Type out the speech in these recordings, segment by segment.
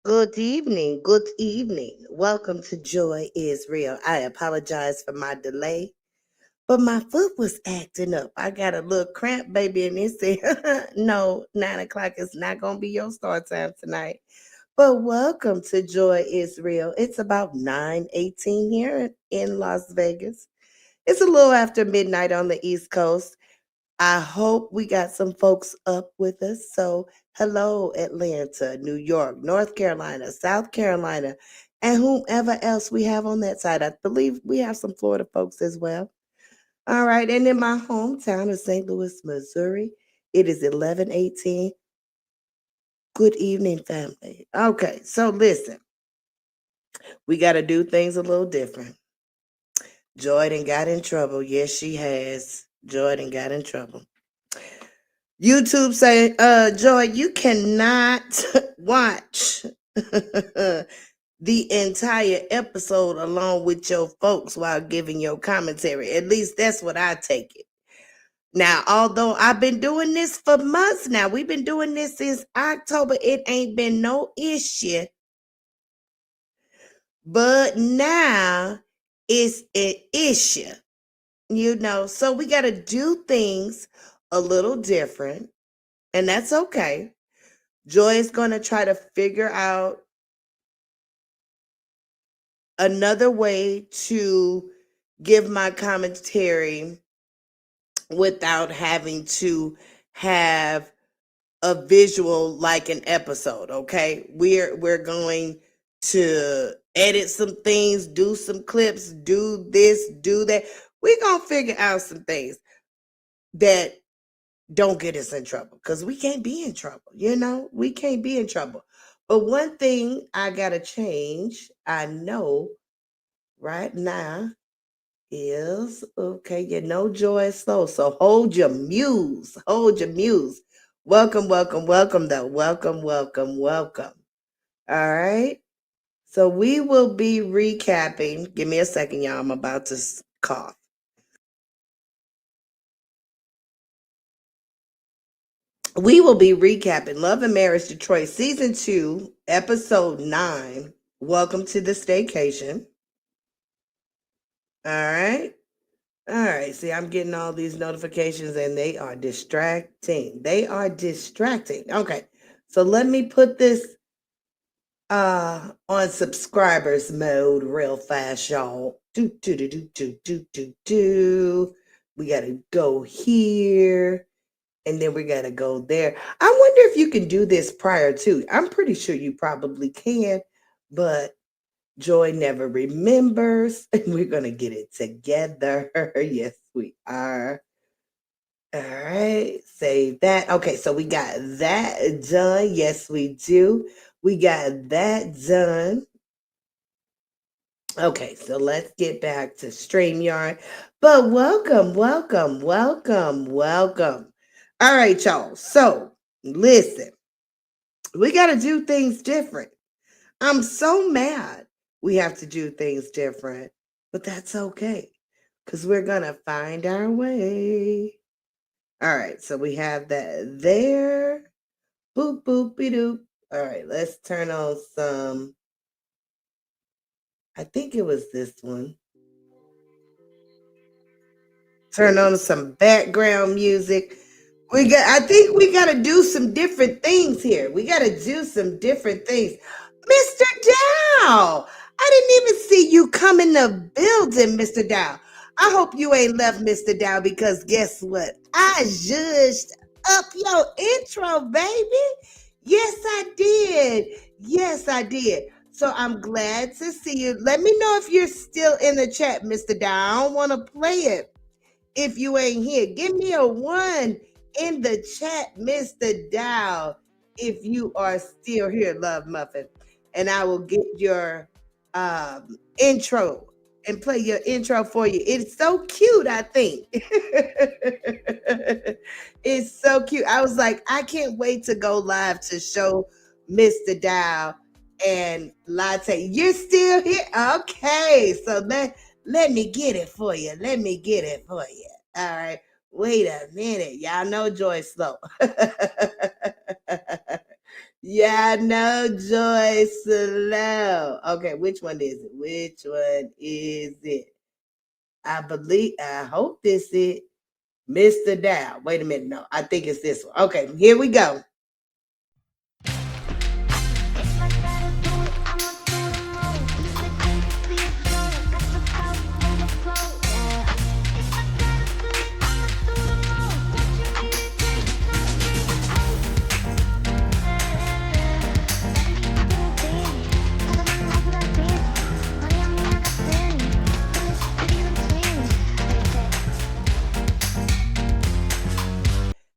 Good evening. Good evening. Welcome to Joy is Real. I apologize for my delay, but my foot was acting up. I got a little cramp, baby, and it said, no, 9 o'clock is not going to be your start time tonight. But welcome to Joy is Real. It's about 9:18 here in Las Vegas. It's a little after midnight on the East Coast. I hope we got some folks up with us. So, hello, Atlanta, New York, North Carolina, South Carolina, and whomever else we have on that side. I believe we have some Florida folks as well. All right. And in my hometown of St. Louis, Missouri, it is 11:18. Good evening, family. Okay. So, listen, we got to do things a little different. Jordan got in trouble. Yes, she has. Jordan got in trouble. YouTube say, Joy, you cannot watch the entire episode along with your folks while giving your commentary. At least that's what I take it. Now, although I've been doing this for months now, we've been doing this since October. It ain't been no issue. But now it's an issue, so we got to do things a little different, and that's okay. Joy is going to try to figure out another way to give my commentary without having to have a visual like an episode, okay? We're going to edit some things, do some clips, do this, do that. We're going to figure out some things that don't get us in trouble, because we can't be in trouble. We can't be in trouble. But one thing I gotta change, I know right now, is okay. Joy is slow, so hold your muse. Hold your muse. Welcome, welcome, welcome, though. Welcome, welcome, welcome. All right. So we will be recapping. Give me a second, y'all. I'm about to cough. We will be recapping Love and Marriage Detroit Season 2, Episode 9. Welcome to the Staycation. All right. All right. See, I'm getting all these notifications and they are distracting. They are distracting. Okay. So let me put this on subscribers mode real fast, y'all. Do do do do do do do do. We gotta go here. And then we got to go there. I wonder if you can do this prior to. I'm pretty sure you probably can, but Joy never remembers. And we're going to get it together. Yes, we are. All right. Save that. Okay, so we got that done. Yes, we do. We got that done. Okay, so let's get back to StreamYard. But welcome, welcome, welcome, welcome. All right, y'all. So listen, we got to do things different. I'm so mad we have to do things different, but that's okay, because we're going to find our way. All right, so we have that there. Boop, boopy doop. All right, let's turn on some. I think it was this one. Turn on some background music. I think we got to do some different things here. We got to do some different things. Mr. Dow, I didn't even see you come in the building, Mr. Dow. I hope you ain't left, Mr. Dow, because guess what? I judged up your intro, baby. Yes, I did. Yes, I did. So I'm glad to see you. Let me know if you're still in the chat, Mr. Dow. I don't want to play it if you ain't here. Give me a one in the chat, Mr. Dow, if you are still here, Love Muffin. And I will get your intro and play your intro for you. It's so cute, I think. It's so cute. I was like, I can't wait to go live to show Mr. Dow and Latte. You're still here? Okay. So let me get it for you. Let me get it for you. All right. Wait a minute. Y'all know Joy slow. Yeah, no, Joy slow. Okay, which one is it? Which one is it? I hope this is Mr. Dow. Wait a minute. No, I think it's this one. Okay, here we go.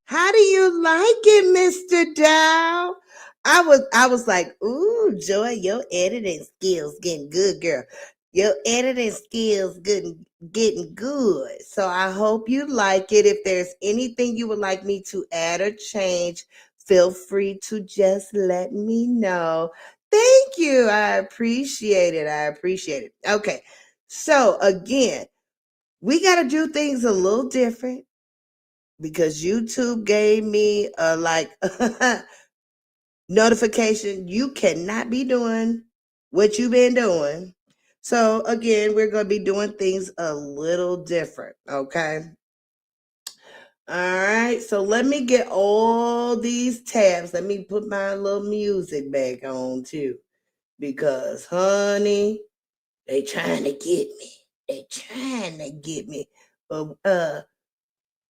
How do you like it, Mr. Dow? I was like, ooh, Joy, your editing skills getting good, girl. Your editing skills getting good. So I hope you like it. If there's anything you would like me to add or change, feel free to just let me know. Thank you. I appreciate it. I appreciate it. Okay. So again, we got to do things a little different because YouTube gave me a like notification. You cannot be doing what you've been doing. So again, we're going to be doing things a little different. Okay. All right. So let me get all these tabs. Let me put my little music back on too. Because honey, they trying to get me. They trying to get me. But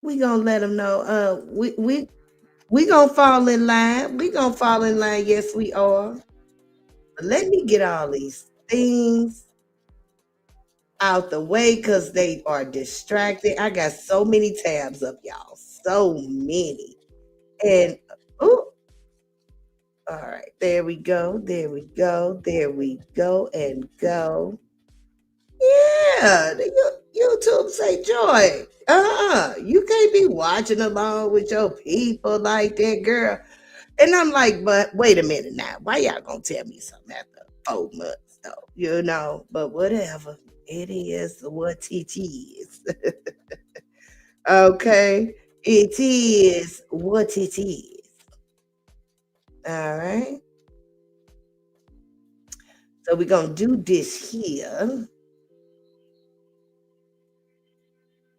we gonna let them know. We gonna fall in line. We gonna fall in line. Yes, we are. But let me get all these things out the way because they are distracted. I got so many tabs up, y'all. So many. And oh, all right. There we go. There we go. There we go. And go. Yeah, the YouTube say Joy. You can't be watching along with your people like that, girl. And I'm like, but wait a minute now. Why y'all gonna tell me something after 4 months though? You know, but whatever. It is what it is. Okay. It is what it is. All right. So we're gonna do this here.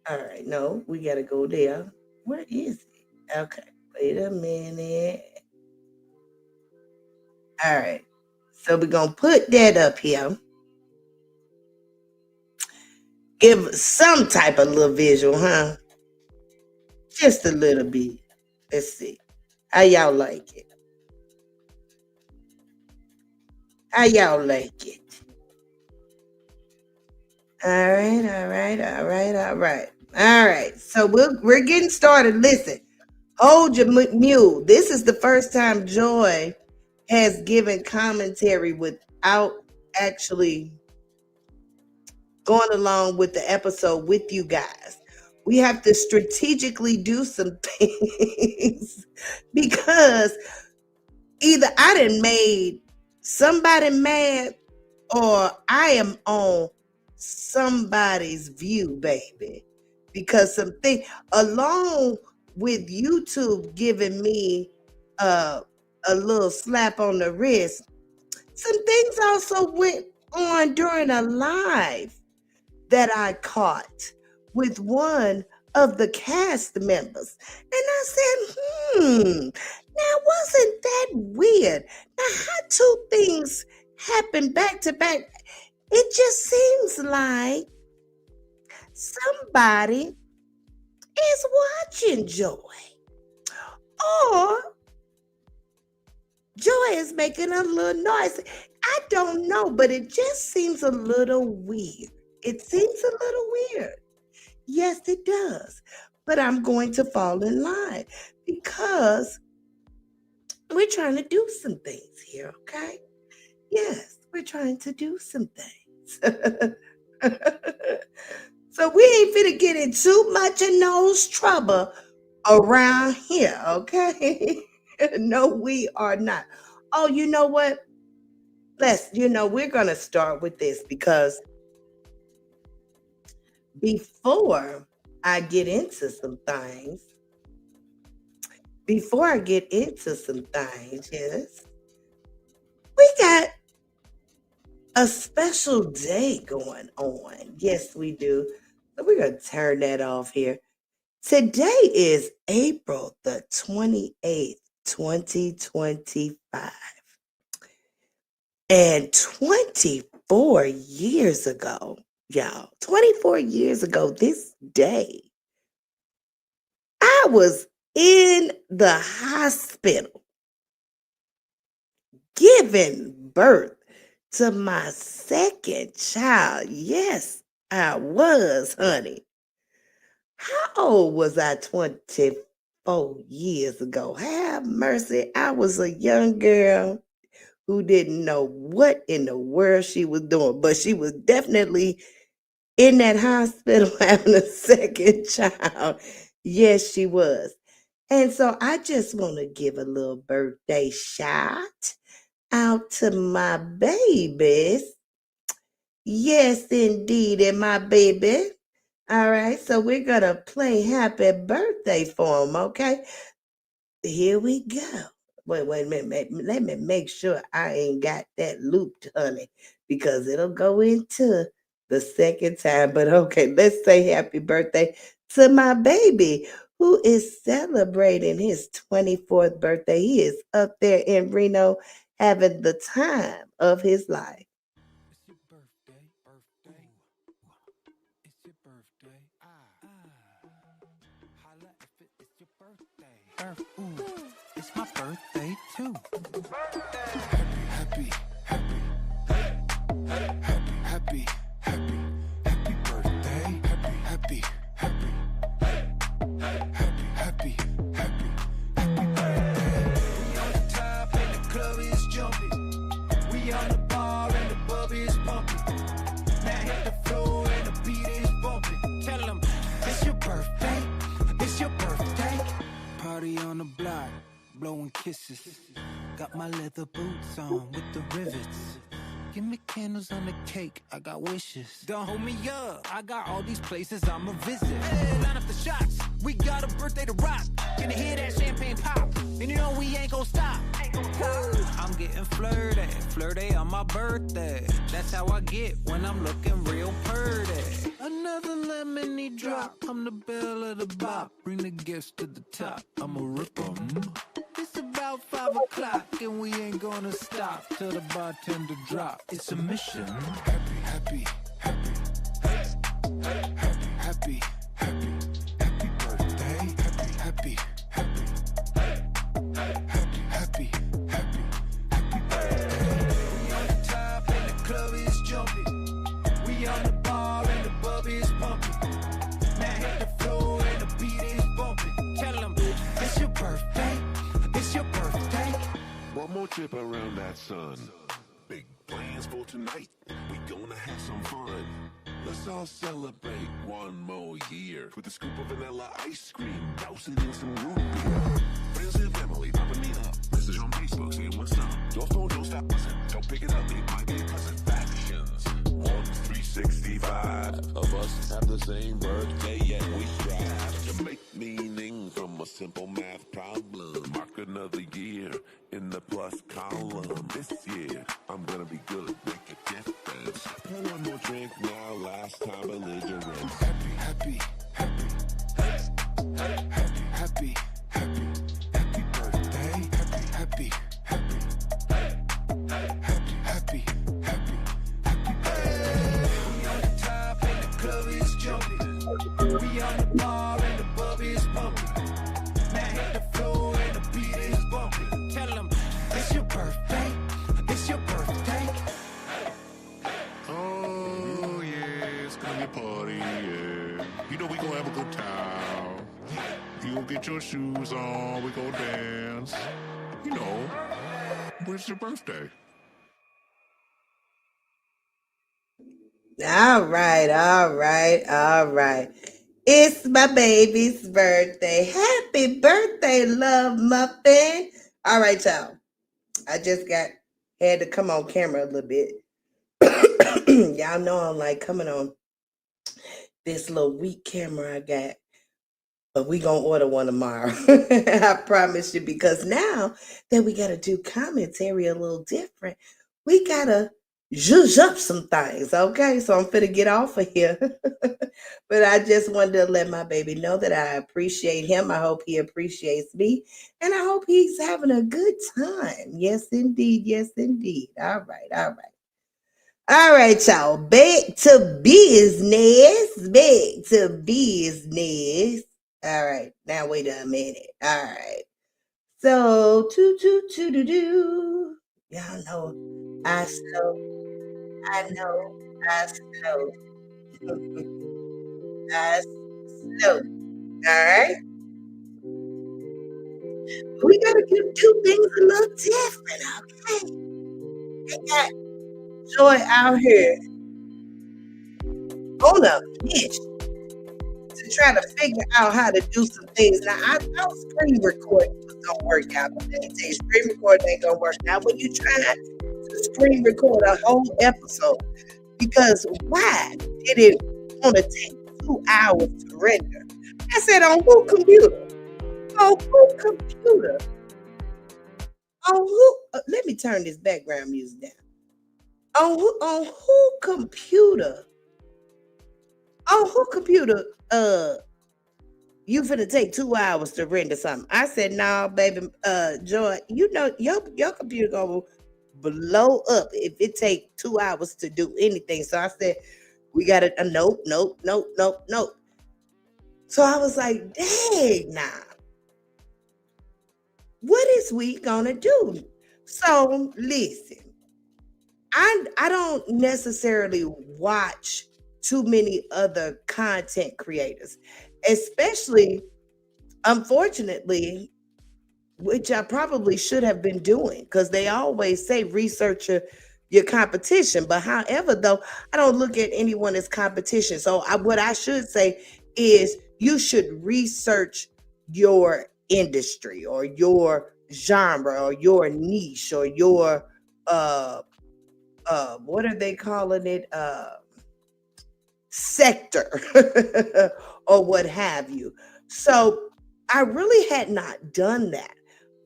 All right, no, we gotta go there. Where is it? Okay, wait a minute. All right, so we're gonna put that up here. Give some type of little visual, huh? Just a little bit. Let's see. How y'all like it? How y'all like it? All right, all right, all right, all right. All right. So we're getting started. Listen, hold your mule. This is the first time Joy has given commentary without actually going along with the episode with you guys. We have to strategically do some things because either I done made somebody mad or I am on somebody's view, baby. Because something along with YouTube giving me a little slap on the wrist, some things also went on during a live that I caught with one of the cast members. And I said, now wasn't that weird? Now, how two things happen back to back? It just seems like somebody is watching Joy. Or Joy is making a little noise. I don't know, but it just seems a little weird. It seems a little weird. Yes, it does. But I'm going to fall in line because we're trying to do some things here, okay? Yes, we're trying to do some things. So we ain't finna get in too much of nose trouble around here, okay? No, we are not. Oh, you know what? We're gonna start with this because before I get into some things, before I get into some things, yes, we got a special day going on. Yes, we do. So we're going to turn that off here. Today is April the 28th, 2025. And 24 years ago, y'all, 24 years ago this day, I was in the hospital giving birth to my second child. Yes, I was, honey. How old was I 24 years ago? Have mercy. I was a young girl who didn't know what in the world she was doing, but she was definitely in that hospital having a second child. Yes, she was. And so I just want to give a little birthday shout out to my babies. Yes, indeed, and my baby. All right, so we're going to play happy birthday for them, okay? Here we go. Wait a minute. Let me make sure I ain't got that looped, honey, because it'll go into the second time. But okay, let's say happy birthday to my baby who is celebrating his 24th birthday. He is up there in Reno having the time of his life. It's your birthday, birthday. It's your birthday. Holla if it's your birthday. It's my birthday too. Happy, happy, happy, happy, happy, happy birthday. Happy, happy, happy, happy, happy, happy birthday. We on the top and the club is jumping. We on the bar and the bub is pumping. Now hit the floor and the beat is bumping. Tell them it's your birthday. It's your birthday. Party on the block, blowing kisses. Got my leather boots on with the rivets. Give me candles on the cake, I got wishes. Don't hold me up, I got all these places I'ma visit. Hey, line up the shots, we got a birthday to rock. Can you hear that champagne pop? And you know we ain't gon' stop. I'm getting flirty on my birthday. That's how I get when I'm looking real purty. Another lemony drop, I'm the belle of the bop. Bring the gifts to the top, I'ma rip 'em. It's about 5 o'clock and we ain't gonna stop till the bartender drop. It's a mission. Happy, happy, happy, happy, happy, happy, happy birthday. Happy, happy, happy, happy, happy, happy, happy birthday. We on the top and the club is jumping. We on the bar and the bub is pumping. Now hit the floor and the beat is bumping. Tell them it's your birthday. It's your birthday. One more trip around that sun. Big plans for tonight. We gonna have some fun. Let's all celebrate one more year with a scoop of vanilla ice cream, dousing in some root beer. Friends and family popping me up. Message on Facebook saying what's up. Your phone don't stop buzzing. Don't pick it up, it might be a cousin. Factions 365 of us have the same birthday, yet we strive to make meaning from a simple math problem. Mark another year in the plus column. This year, I'm gonna be good, make a difference. Pour one more drink now, last time belligerent. Happy, happy, happy, happy, happy, happy, happy birthday. Happy, happy, happy, happy, happy, happy, happy birthday. get your shoes on, we go dance. You know, when's your birthday? All right, all right, all right. It's my baby's birthday. Happy birthday, love muffin. All right, y'all. I just got had to come on camera a little bit. Y'all know I'm like coming on this little weak camera I got. But we gonna order one tomorrow. I promise you, because now that we gotta do commentary a little different, we gotta zhuzh up some things, okay? So I'm finna get off of here. But I just wanted to let my baby know that I appreciate him. I hope he appreciates me. And I hope he's having a good time. Yes, indeed. Yes, indeed. All right, all right. All right, y'all. Back to business. Back to business. All right. Now wait a minute. All right. So do. Y'all know I slow. I know I slow. I slow. All right. We gotta do things a little different, okay? They got Joy out here on a mission to try to figure out how to do some things. Now, I thought screen recording was gonna work out, but let me tell you, screen recording ain't gonna work out when you try to screen record a whole episode. Because why did it want to take 2 hours to render? I said, on who computer? On who computer? On who? Let me turn this background music down. On who computer? On who computer? You finna take 2 hours to render something. I said, nah, baby, Joy, you know your computer gonna blow up if it take 2 hours to do anything. So I said, we gotta nope. So I was like, dang, nah, what is we gonna do? So listen, I don't necessarily watch too many other content creators, especially unfortunately, which I probably should have been doing because they always say research your competition. But however, though, I don't look at anyone as competition. So what I should say is you should research your industry or your genre or your niche or your what are they calling it? Sector or what have you. So I really had not done that.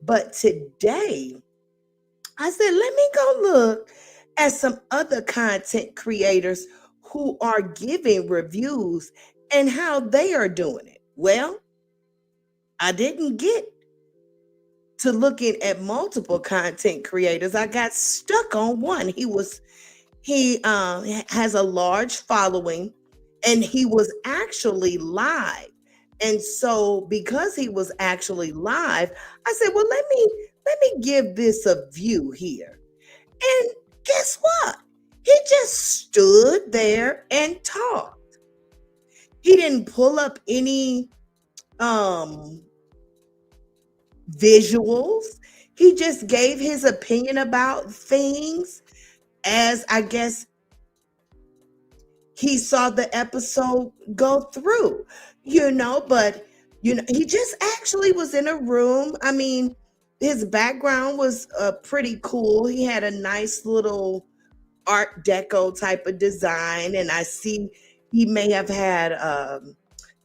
But today I said, let me go look at some other content creators who are giving reviews and how they are doing it. Well, I didn't get to looking at multiple content creators. I got stuck on one. He has a large following and he was actually live. And so because he was actually live, I said, well, let me give this a view here. And guess what? He just stood there and talked. He didn't pull up any um visuals. He just gave his opinion about things as I guess he saw the episode go through, but he just actually was in a room. I mean, his background was pretty cool. He had a nice little art deco type of design, and I see he may have had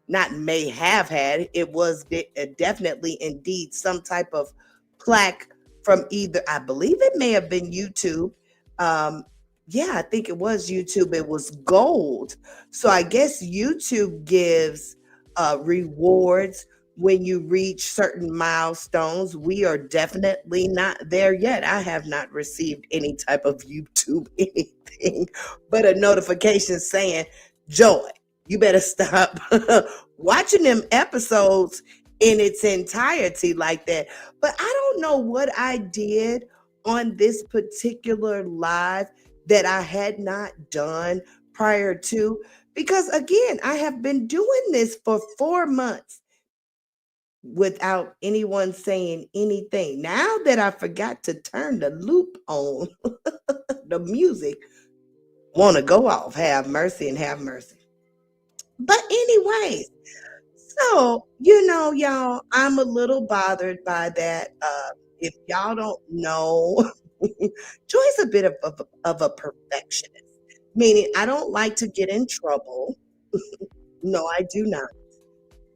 not may have had, it was definitely indeed some type of plaque from either, I believe it may have been YouTube. Um, yeah, I think it was YouTube. It was gold. So I guess YouTube gives rewards when you reach certain milestones. We are definitely not there yet. I have not received any type of YouTube anything but a notification saying, Joy, you better stop watching them episodes in its entirety like that. But I don't know what I did on this particular live that I had not done prior to, because again, I have been doing this for 4 months. without anyone saying anything. Now that I forgot to turn the loop on, the music want to go off. Have mercy and have mercy. But anyways, so y'all, I'm a little bothered by that. If y'all don't know, Joy's a bit of a perfectionist, meaning I don't like to get in trouble. No, I do not.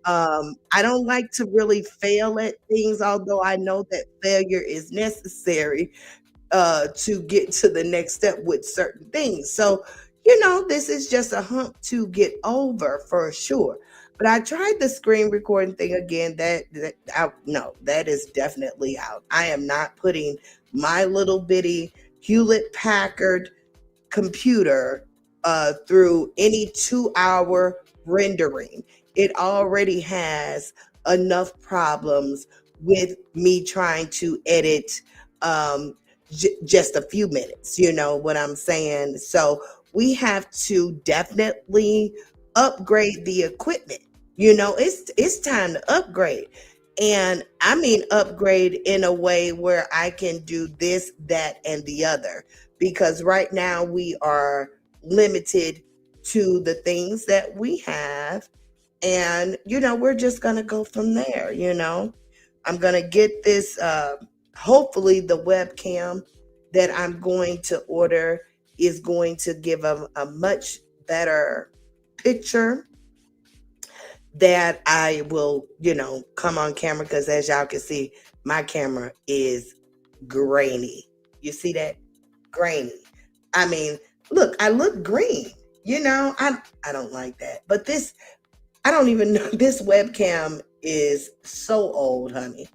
I don't like to really fail at things, although I know that failure is necessary to get to the next step with certain things. So, this is just a hump to get over for sure. But I tried the screen recording thing again. That out. No, that is definitely out. I am not putting my little bitty Hewlett Packard computer through any 2 hour rendering. It already has enough problems with me trying to edit um, just a few minutes. You know what I'm saying? So we have to definitely upgrade the equipment. It's time to upgrade. And I mean upgrade in a way where I can do this, that, and the other, because right now we are limited to the things that we have. And, we're just going to go from there. I'm going to get this, hopefully, the webcam that I'm going to order is going to give a much better picture that I will, come on camera, because as y'all can see, my camera is grainy. You see that? Grainy. I mean, look, I look green. I don't like that. But this, I don't even know. This webcam is so old, honey.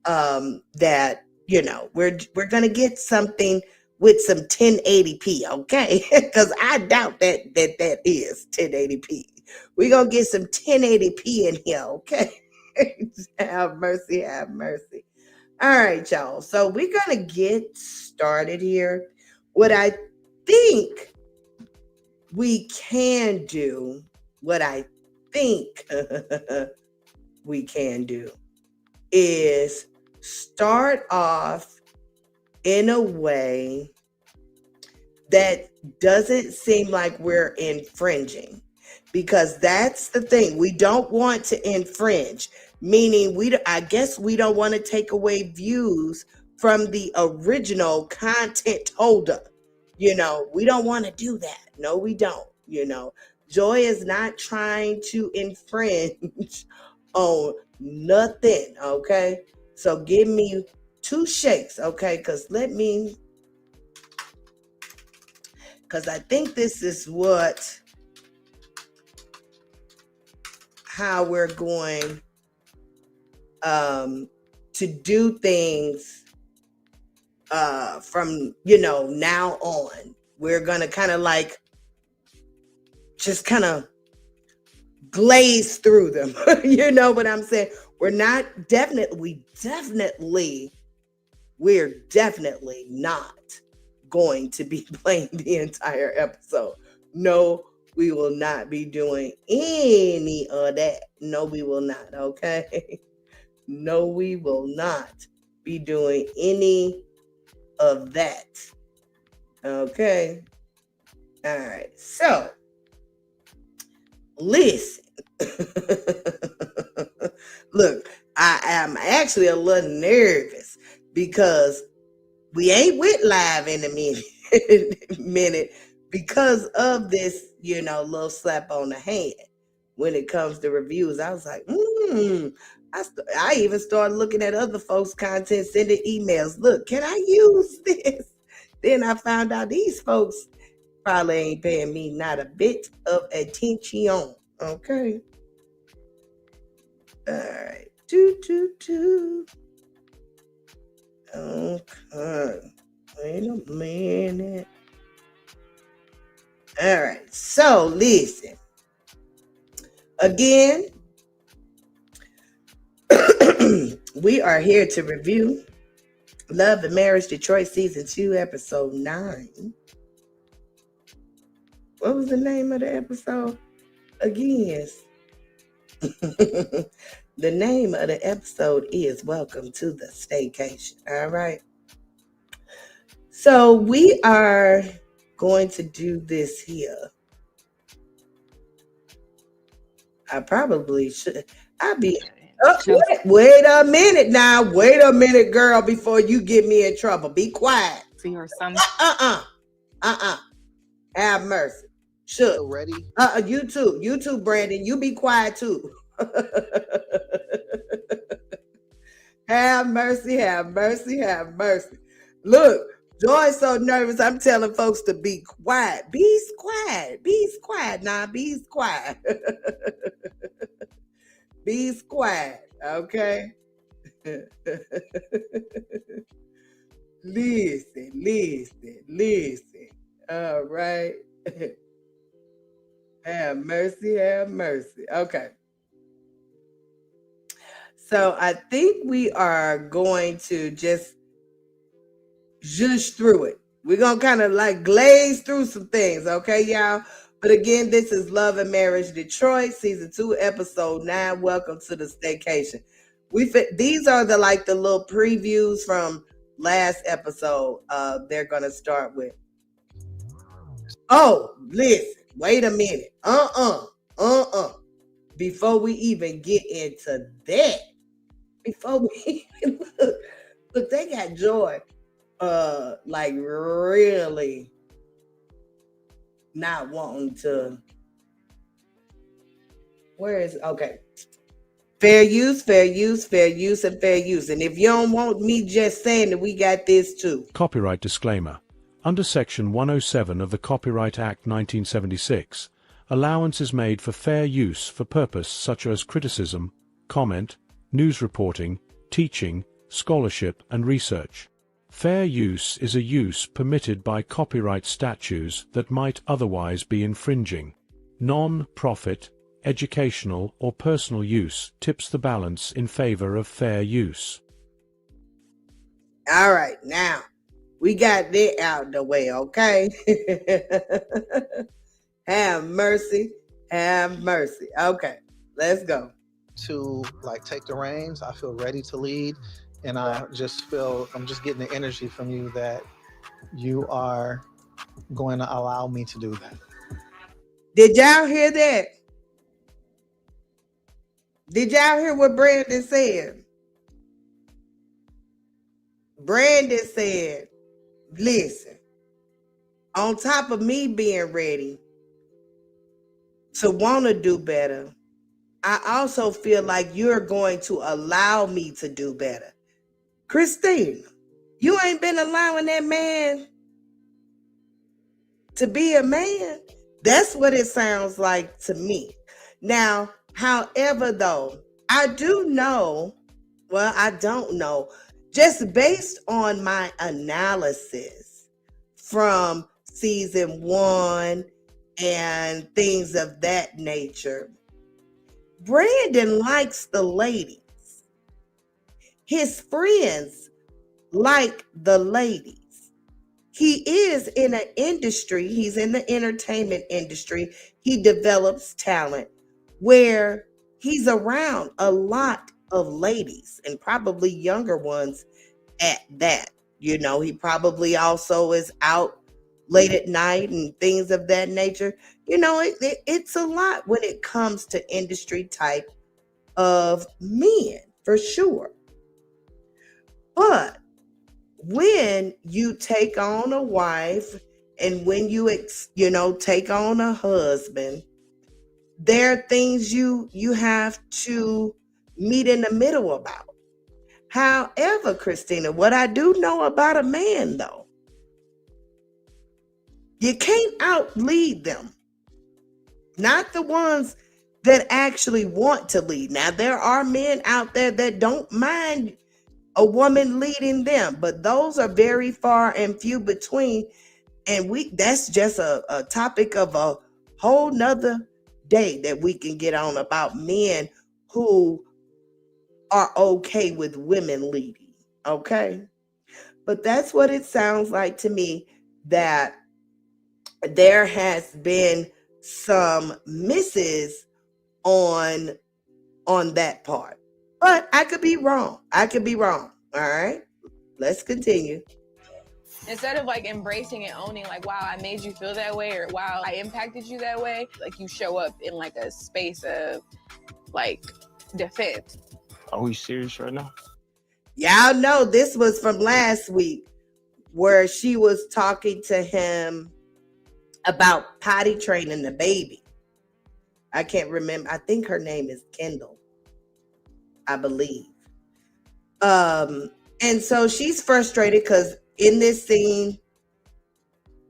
That we're gonna get something with some 1080p, okay? Because I doubt that is 1080p. We're gonna get some 1080p in here, okay? Have mercy, have mercy. All right, y'all. So we're gonna get started here. What I think we can do, what I think we can do is start off in a way that doesn't seem like we're infringing, because that's the thing. We don't want to infringe, meaning I guess we don't want to take away views from the original content holder. We don't want to do that. No, we don't. Joy is not trying to infringe on nothing, okay? So give me 2 shakes, okay? Because I think this is how we're going to do things from, now on. We're going to kind of just kind of glaze through them. You know what I'm saying? We're definitely not going to be playing the entire episode. No, we will not be doing any of that. No, we will not. Okay. No, we will not be doing any of that. Okay. All right. So, listen. Look, I am actually a little nervous because we ain't with live in a minute because of this, little slap on the hand. When it comes to reviews, I was like, I even started looking at other folks' content, sending emails. Look, can I use this? Then I found out these folks probably ain't paying me not a bit of attention. Okay. All right. Okay. Wait a minute. All right. So listen. Again, we are here to review Love and Marriage Detroit Season 2, Episode 9. What was the name of the episode? Again. The name of the episode is Welcome to the Staycation. All right. So we are going to do this here. I probably should. I'll be. Oh, Just wait a minute now. Wait a minute, girl, before you get me in trouble. Be quiet. see your son. Uh-uh. Have mercy. Should. So ready? You too. You too, Brandon. You be quiet too. Have mercy, have mercy, have mercy. Look, Joy's so nervous. I'm telling folks to be quiet. Be quiet. Be quiet now. Be quiet. Be quiet. Okay. Listen. All right. Have mercy, have mercy. Okay. So I think we are going to just zhuzh through it. We're going to kind of like glaze through some things, okay, y'all? But again, this is Love and Marriage Detroit, season 2, episode 9. Welcome to the Staycation. These are the little previews from last episode. They're going to start with. Oh, listen, wait a minute. Before we even get into that, before we even look, they got Joy really not wanting to. Where is okay? Fair use, and fair use. And if you don't want me just saying that, we got this too. Copyright disclaimer. Under Section 107 of the Copyright Act 1976, allowance is made for fair use for purpose such as criticism, comment, news reporting, teaching, scholarship, and research. Fair use is a use permitted by copyright statutes that might otherwise be infringing. Non-profit, educational, or personal use tips the balance in favor of fair use. All right, now we got that out the way, okay? Have mercy. Okay, let's go. To take the reins. I feel ready to lead, and I'm just getting the energy from you that you are going to allow me to do that. Did y'all hear that? Did y'all hear what Brandon said? Brandon said, listen, on top of me being ready to want to do better, I also feel like you're going to allow me to do better. Christine, you ain't been allowing that man to be a man. That's what it sounds like to me. Now, however, though, I don't know, just based on my analysis from season 1 and things of that nature, Brandon likes the ladies. His friends like the ladies. He is in an industry, he's in the entertainment industry. He develops talent where he's around a lot of ladies and probably younger ones at that. You know, he probably also is out late at night and things of that nature. You know, it's a lot when it comes to industry type of men, for sure. But when you take on a wife and when you take on a husband, there are things you have to meet in the middle about. However, Christina, what I do know about a man, though, you can't outlead them. Not the ones that actually want to lead. Now, there are men out there that don't mind a woman leading them, but those are very far and few between. And that's just a topic of a whole nother day that we can get on about men who are okay with women leading. Okay. But that's what it sounds like to me, that there has been some misses on that part. But I could be wrong. I could be wrong. All right. Let's continue. Instead of like embracing and owning, like, wow, I made you feel that way, or wow, I impacted you that way, like you show up in like a space of like defense. Are we serious right now? Y'all know this was from last week where she was talking to him about potty training the baby. I can't remember. I think her name is Kendall, I believe. And so she's frustrated because in this scene,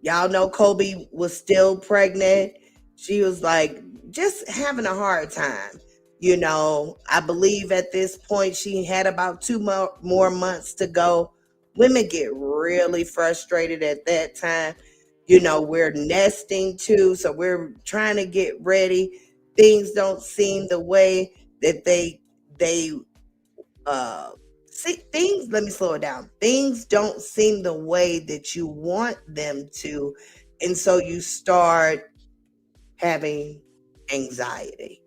y'all know Kobe was still pregnant. She was like just having a hard time. You know, I believe at this point she had about 2 more months to go. Women get really frustrated at that time. You know, we're nesting too, so we're trying to get ready. Things don't seem the way that they see things. Let me slow it down. Things don't seem the way that you want them to, and so you start having anxiety.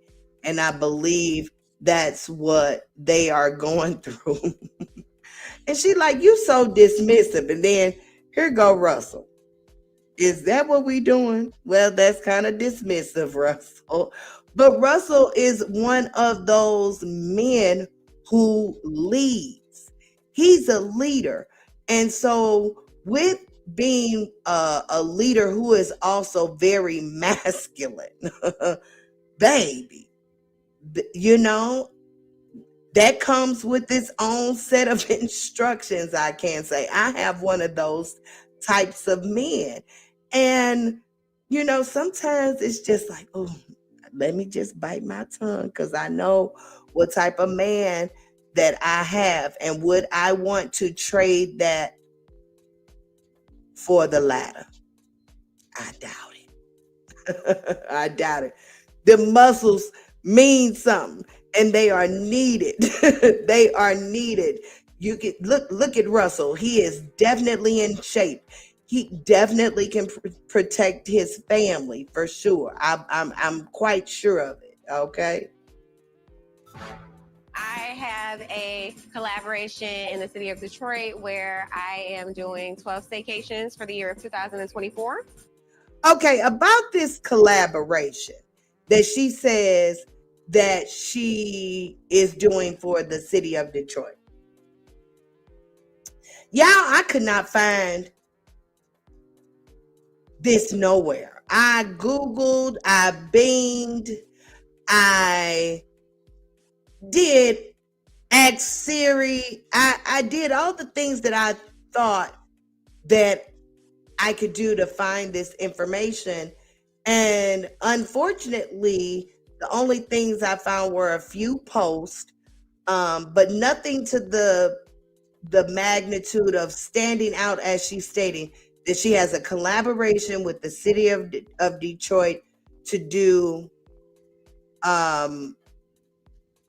And I believe that's what they are going through. And she like, you so dismissive. And then here go Russell. Is that what we doing? Well, that's kind of dismissive, Russell. But Russell is one of those men who leads. He's a leader. And so with being a leader who is also very masculine, baby, you know, that comes with its own set of instructions. I can say I have one of those types of men. And, you know, sometimes it's just like, oh, let me just bite my tongue because I know what type of man that I have. And would I want to trade that for the latter? I doubt it. I doubt it. The muscles mean something and they are needed. They are needed. You can look at Russell. He is definitely in shape. He definitely can protect his family for sure. I'm quite sure of it. Okay. I have a collaboration in the city of Detroit where I am doing 12 staycations for the year of 2024. Okay, about this collaboration that she says that she is doing for the city of Detroit. Y'all, I could not find this nowhere. I Googled, I Binged, I did ask Siri. I did all the things that I thought that I could do to find this information. And unfortunately, the only things I found were a few posts, but nothing to the magnitude of standing out as she's stating that she has a collaboration with the city of Detroit to do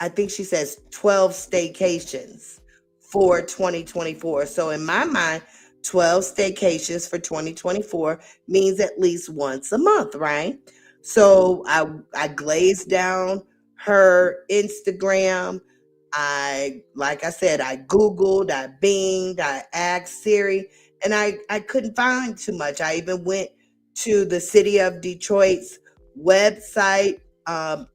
I think she says 12 staycations for 2024. So in my mind, 12 staycations for 2024 means at least once a month, right? So I glazed down her Instagram. Like I said, I Googled, I Binged, I asked Siri, and I couldn't find too much. I even went to the city of Detroit's website,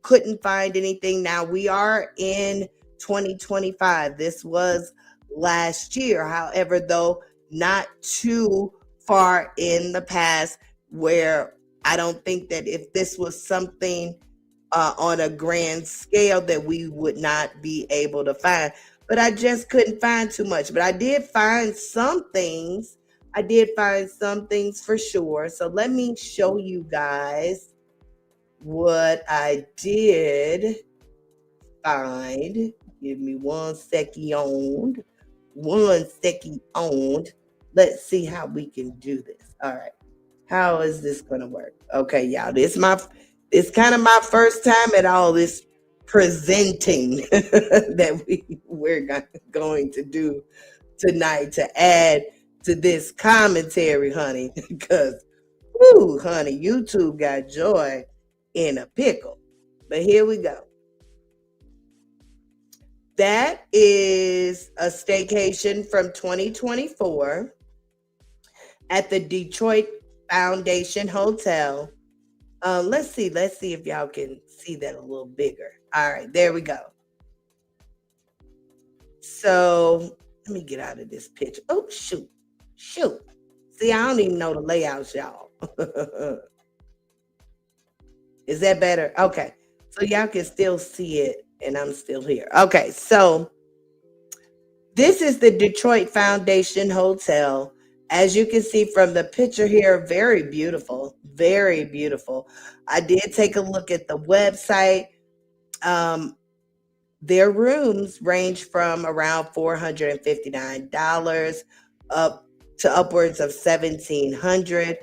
couldn't find anything. Now we are in 2025. This was last year. However, though, not too far in the past, where I don't think that if this was something on a grand scale that we would not be able to find. But I just couldn't find too much. But I did find some things. I did find some things for sure. So let me show you guys what I did find. Give me 1 second. 1 second. Let's see how we can do this. All right. How is this gonna work? Okay, y'all. It's kind of my first time at all this presenting that we're going to do tonight to add to this commentary, honey. Because, whoo, honey, YouTube got joy in a pickle. But here we go. That is a staycation from 2024 at the Detroit Foundation Hotel. Let's see if y'all can see that a little bigger. All right, there we go. So let me get out of this picture. Oh, shoot. Shoot. See, I don't even know the layouts, y'all. Is that better? Okay. So y'all can still see it, and I'm still here. Okay. So this is the Detroit Foundation Hotel. As you can see from the picture here, very beautiful. Very beautiful. I did take a look at the website. Um, Their rooms range from around $459 up to upwards of $1,700.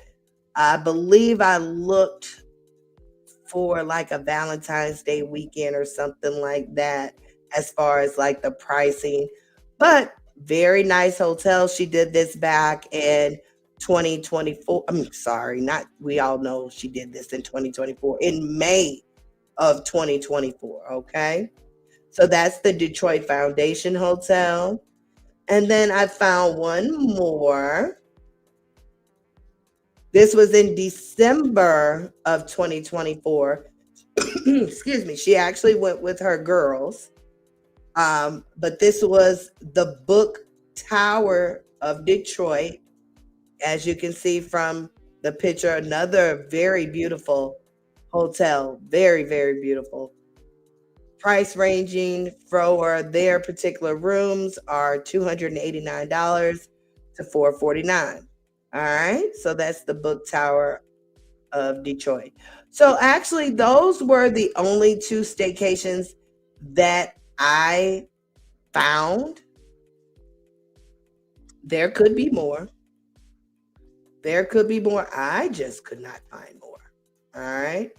I believe I looked for like a Valentine's Day weekend or something like that as far as like the pricing. But very nice hotel. She did this back in 2024. I'm sorry, not we all know she did this in 2024, in May of 2024. Okay. So that's the Detroit Foundation Hotel. And then I found one more. This was in December of 2024. Excuse me. She actually went with her girls. But this was the Book Tower of Detroit. As you can see from the picture, another very beautiful hotel. Very, very beautiful. Price ranging for their particular rooms are $289 to $449. All right, so that's the Book Tower of Detroit. So actually, those were the only two staycations that I found. There could be more. There could be more. I just could not find more. All right.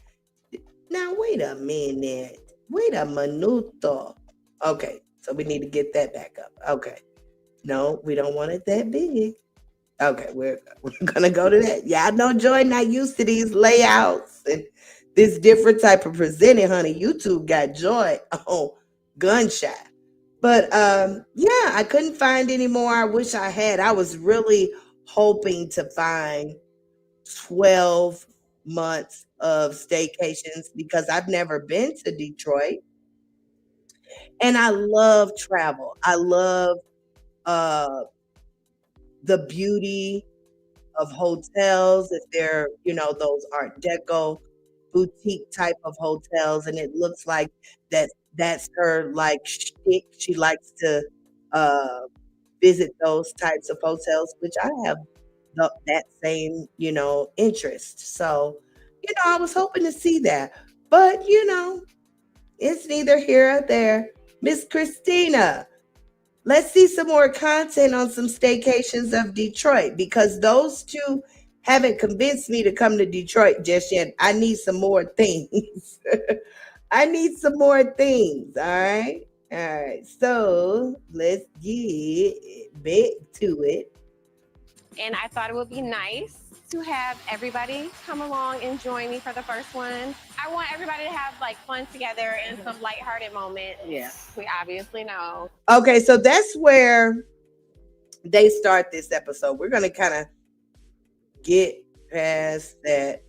Now, wait a minute. Wait a minuto. Okay, so we need to get that back up. Okay. No, we don't want it that big. Okay, we're gonna go to that. Y'all know Joy not used to these layouts and this different type of presenting, honey. YouTube got Joy on gunshot. But yeah, I couldn't find any more. I wish I had. I was really hoping to find 12 months of staycations because I've never been to Detroit. And I love travel. I love uh the beauty of hotels, if they're, those Art Deco boutique type of hotels, and it looks like that's her like shtick. She likes to uh visit those types of hotels, which I have that same, interest. So, I was hoping to see that. But, it's neither here or there. Miss Christina, let's see some more content on some staycations of Detroit because those two haven't convinced me to come to Detroit just yet. I need some more things. I need some more things. All right. All right. So let's get back to it. And I thought it would be nice to have everybody come along and join me for the first one. I want everybody to have like fun together and some lighthearted moments. Yeah. We obviously know. Okay, so that's where they start this episode. We're going to kind of get past that.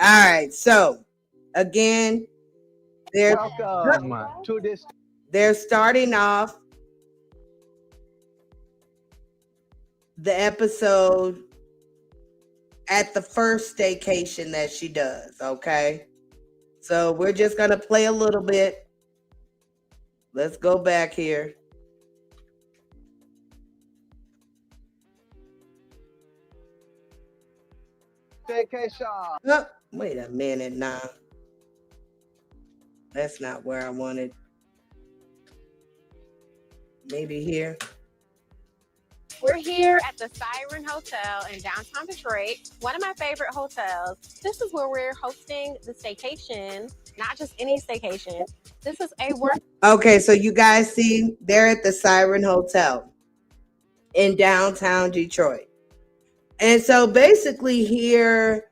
All right, so again, Welcome to this. they're starting off the episode at the first staycation that she does, okay? So we're just going to play a little bit. Let's go back here. Staycation. Oh, wait a minute now. That's not where I wanted. Maybe here. We're here at the Siren Hotel in downtown Detroit, one of my favorite hotels. This is where we're hosting the staycation, not just any staycation. This is a work. Okay, so you guys see, they're at the Siren Hotel in downtown Detroit. And so basically, here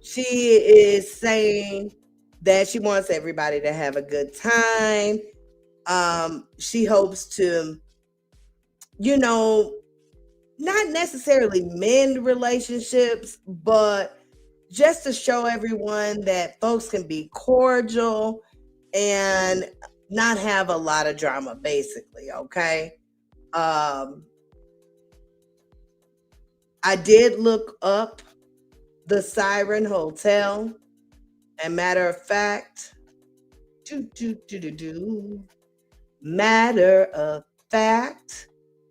she is saying that she wants everybody to have a good time. She hopes to, not necessarily mend relationships, but just to show everyone that folks can be cordial and not have a lot of drama, basically. Okay. I did look up the Siren Hotel, and matter of fact, matter of fact,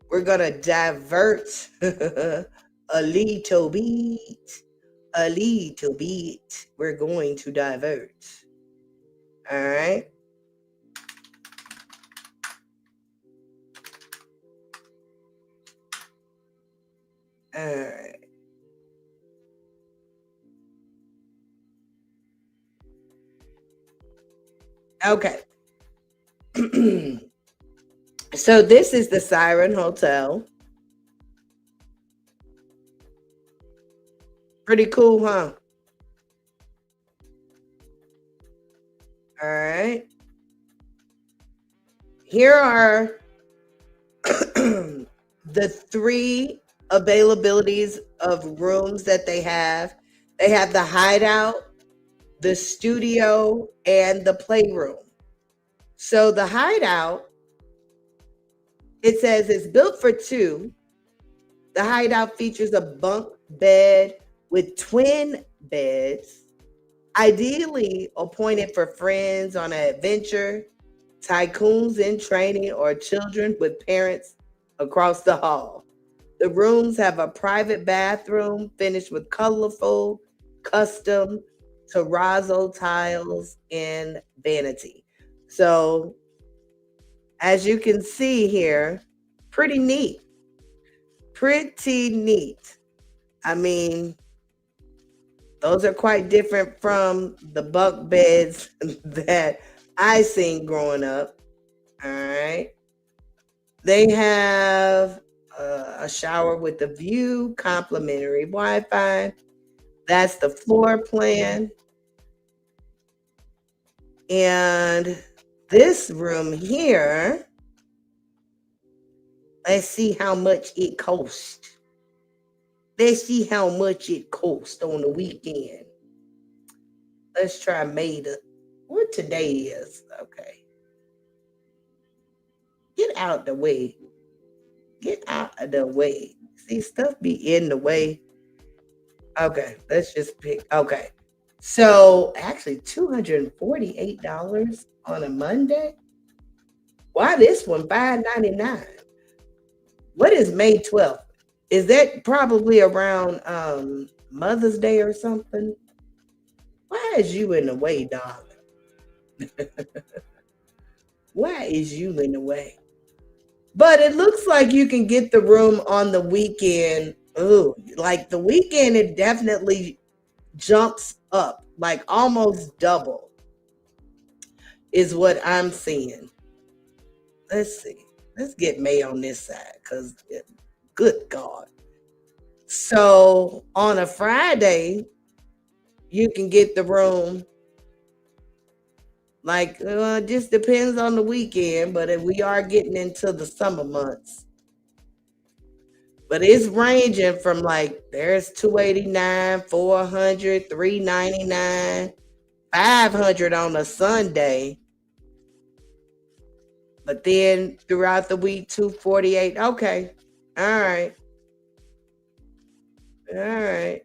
we're gonna divert a little bit. We're going to divert. All right. All right. Okay. So this is the Siren Hotel. Pretty cool, huh? All right. Here are the 3 availabilities of rooms that they have. They have the hideout, the studio, and the playroom. So the hideout, it says it's built for 2. The hideout features a bunk bed with twin beds, ideally appointed for friends on an adventure, tycoons in training, or children with parents across the hall. The rooms have a private bathroom finished with colorful, custom terrazzo tiles and vanity. So, as you can see here, pretty neat. Pretty neat. I mean, those are quite different from the bunk beds that I seen growing up. All right. They have a shower with a view, complimentary Wi-Fi. That's the floor plan. And this room here, let's see how much it costs. Let's see how much it costs on the weekend. Let's try May what today is. Okay. Get out the way. Get out of the way. See, stuff be in the way. Okay, let's just pick. Okay. So actually $248 on a Monday. Why this one $5.99? What is May 12th? Is that probably around Mother's Day or something? Why is you in the way, darling? Why is you in the way? But it looks like you can get the room on the weekend. Ooh, like the weekend, it definitely jumps up, like almost double is what I'm seeing. Let's see. Let's get May on this side because good God. So on a Friday, you can get the room. Like, just depends on the weekend, but if we are getting into the summer months. But it's ranging from like there's $289, $400, $399, $500 on a Sunday. But then throughout the week, $248. Okay. All right. All right.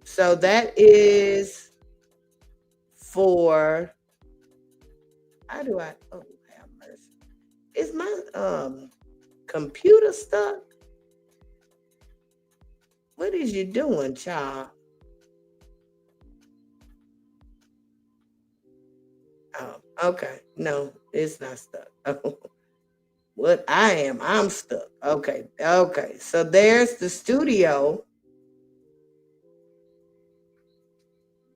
So that is for how do I have mercy? Is my computer stuck? What is you doing, child? Oh, okay. No, it's not stuck. Oh, what I'm stuck. Okay, okay. So there's the studio.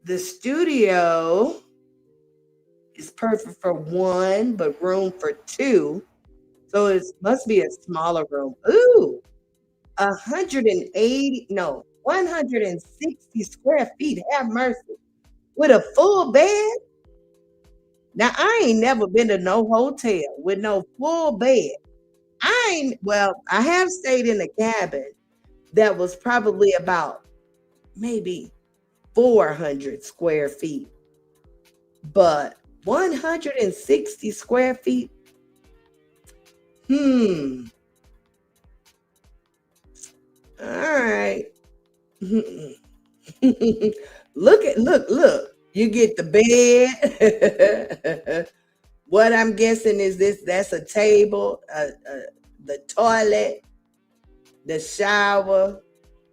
The studio is perfect for one, but room for two. So it must be a smaller room. Ooh, 180, no, 160 square feet. Have mercy. With a full bed. Now I ain't never been to no hotel with no full bed. Well, I have stayed in a cabin that was probably about maybe 400 square feet, but 160 square feet. Hmm. All right. Look. You get the bed. What I'm guessing is that's a table, the toilet, the shower,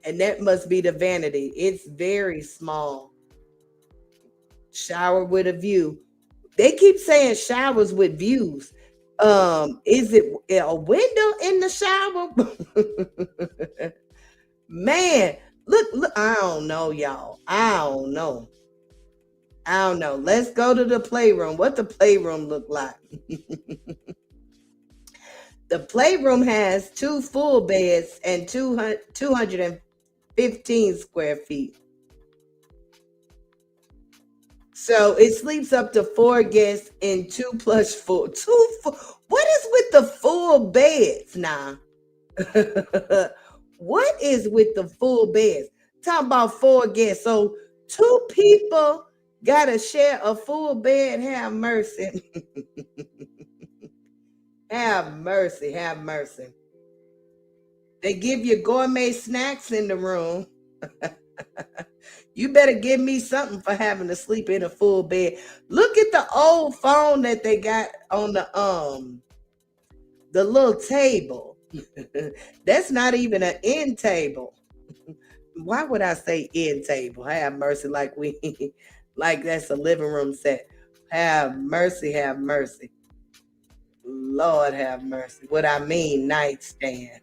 and that must be the vanity. It's very small. Shower with a view. They keep saying showers with views. Is it a window in the shower? Man, look, I don't know, y'all. I don't know. Let's go to the playroom. What the playroom look like? The playroom has two full beds and 215 square feet. So it sleeps up to four guests in two plush full. What is with the full beds now? What is with the full beds? Talking about four guests. So two people gotta share a full bed. Have mercy. Have mercy. Have mercy. They give you gourmet snacks in the room. You better give me something for having to sleep in a full bed. Look at the old phone that they got on the little table. That's not even an end table. Why would I say end table? Have mercy, like we like that's a living room set. Have mercy, have mercy. Lord have mercy. What I mean, nightstand.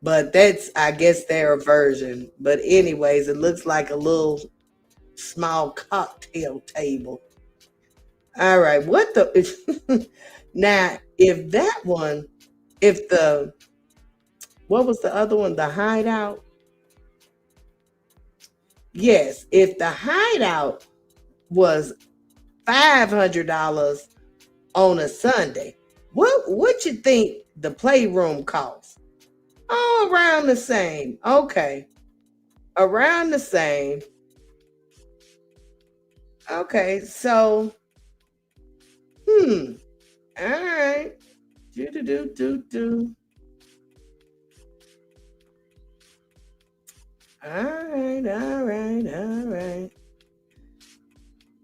But that's, I guess, their version. But anyways, it looks like a little small cocktail table. All right, what the now if that one, if the what was the other one? The hideout? Yes, if the hideout was $500 on a Sunday, what you think the playroom costs? Oh, around the same. Okay. Around the same. Okay, so all right. Do do do do do. All right.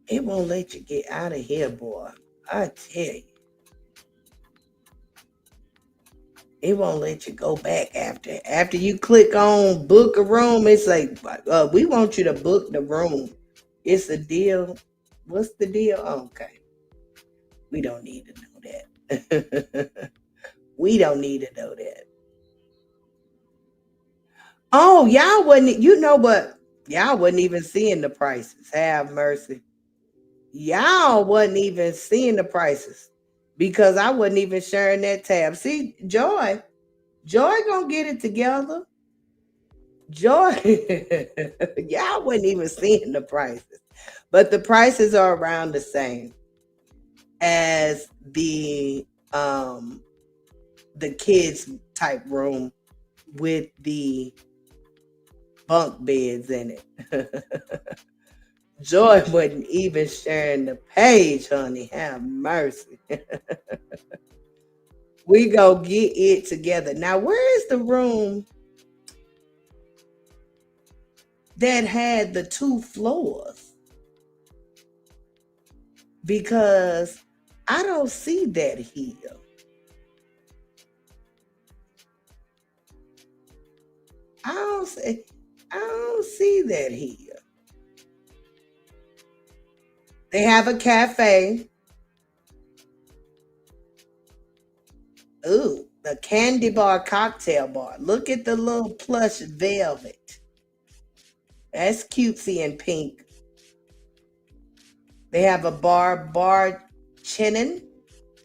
It won't let you get out of here, boy. I tell you. It won't let you go back after you click on book a room. It's like we want you to book the room. It's a deal. What's the deal? Okay, we don't need to know that. We don't need to know that. Oh, y'all wasn't. You know what? Y'all wasn't even seeing the prices. Have mercy. Y'all wasn't even seeing the prices because I wasn't even sharing that tab. See, Joy gonna get it together. Joy, y'all wasn't even seeing the prices, but the prices are around the same as the kids type room with the bunk beds in it. Joy wasn't even sharing the page, honey. Have mercy. We go get it together. Now, where is the room that had the two floors? Because I don't see that here. I don't see that here. They have a cafe. Ooh, the candy bar cocktail bar. Look at the little plush velvet. That's cutesy and pink. They have a bar chinin.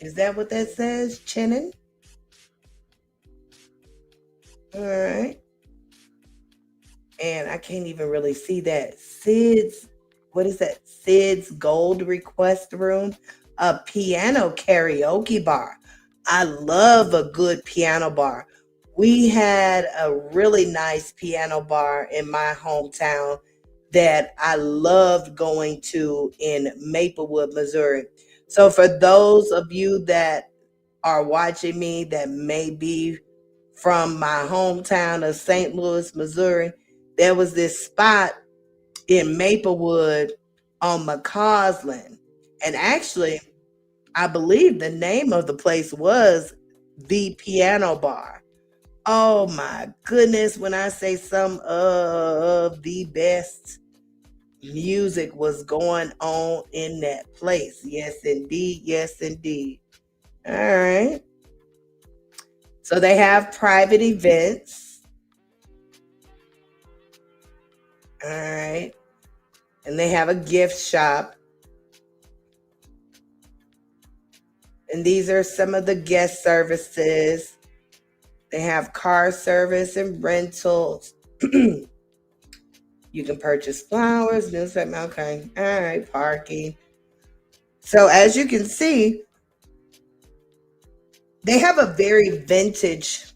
Is that what that says? Chinin? All right. And I can't even really see that. What is that? Sid's Gold Request Room, a piano karaoke bar. I love a good piano bar. We had a really nice piano bar in my hometown that I loved going to in Maplewood, Missouri. So for those of you that are watching me that may be from my hometown of St. Louis, Missouri, there was this spot in Maplewood on McCausland. And actually, I believe the name of the place was the Piano Bar. Oh my goodness, when I say some of the best music was going on in that place. Yes, indeed. Yes, indeed. All right. So they have private events. All right. And they have a gift shop. And these are some of the guest services. They have car service and rentals. You can purchase flowers, newspaper. Okay. All right. Parking. So as you can see, they have a very vintage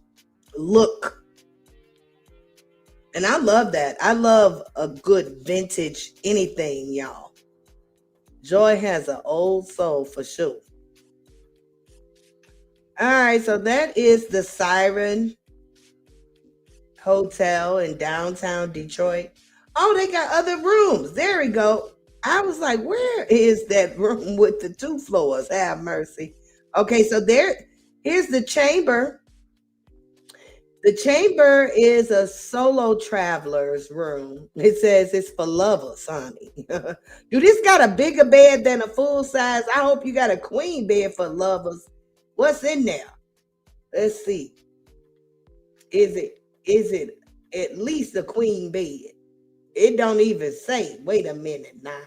look. And I love that. I love a good vintage anything, y'all. Joy has an old soul for sure. All right, so that is the Siren Hotel in downtown Detroit. Oh, they got other rooms. There we go. I was like, where is that room with the 2 floors? Have mercy. Okay, so here's the chamber. The chamber is a solo traveler's room. It says it's for lovers, honey. Do this got a bigger bed than a full size? I hope you got a queen bed for lovers. What's in there? Let's see. Is it at least a queen bed? It don't even say. Wait a minute now.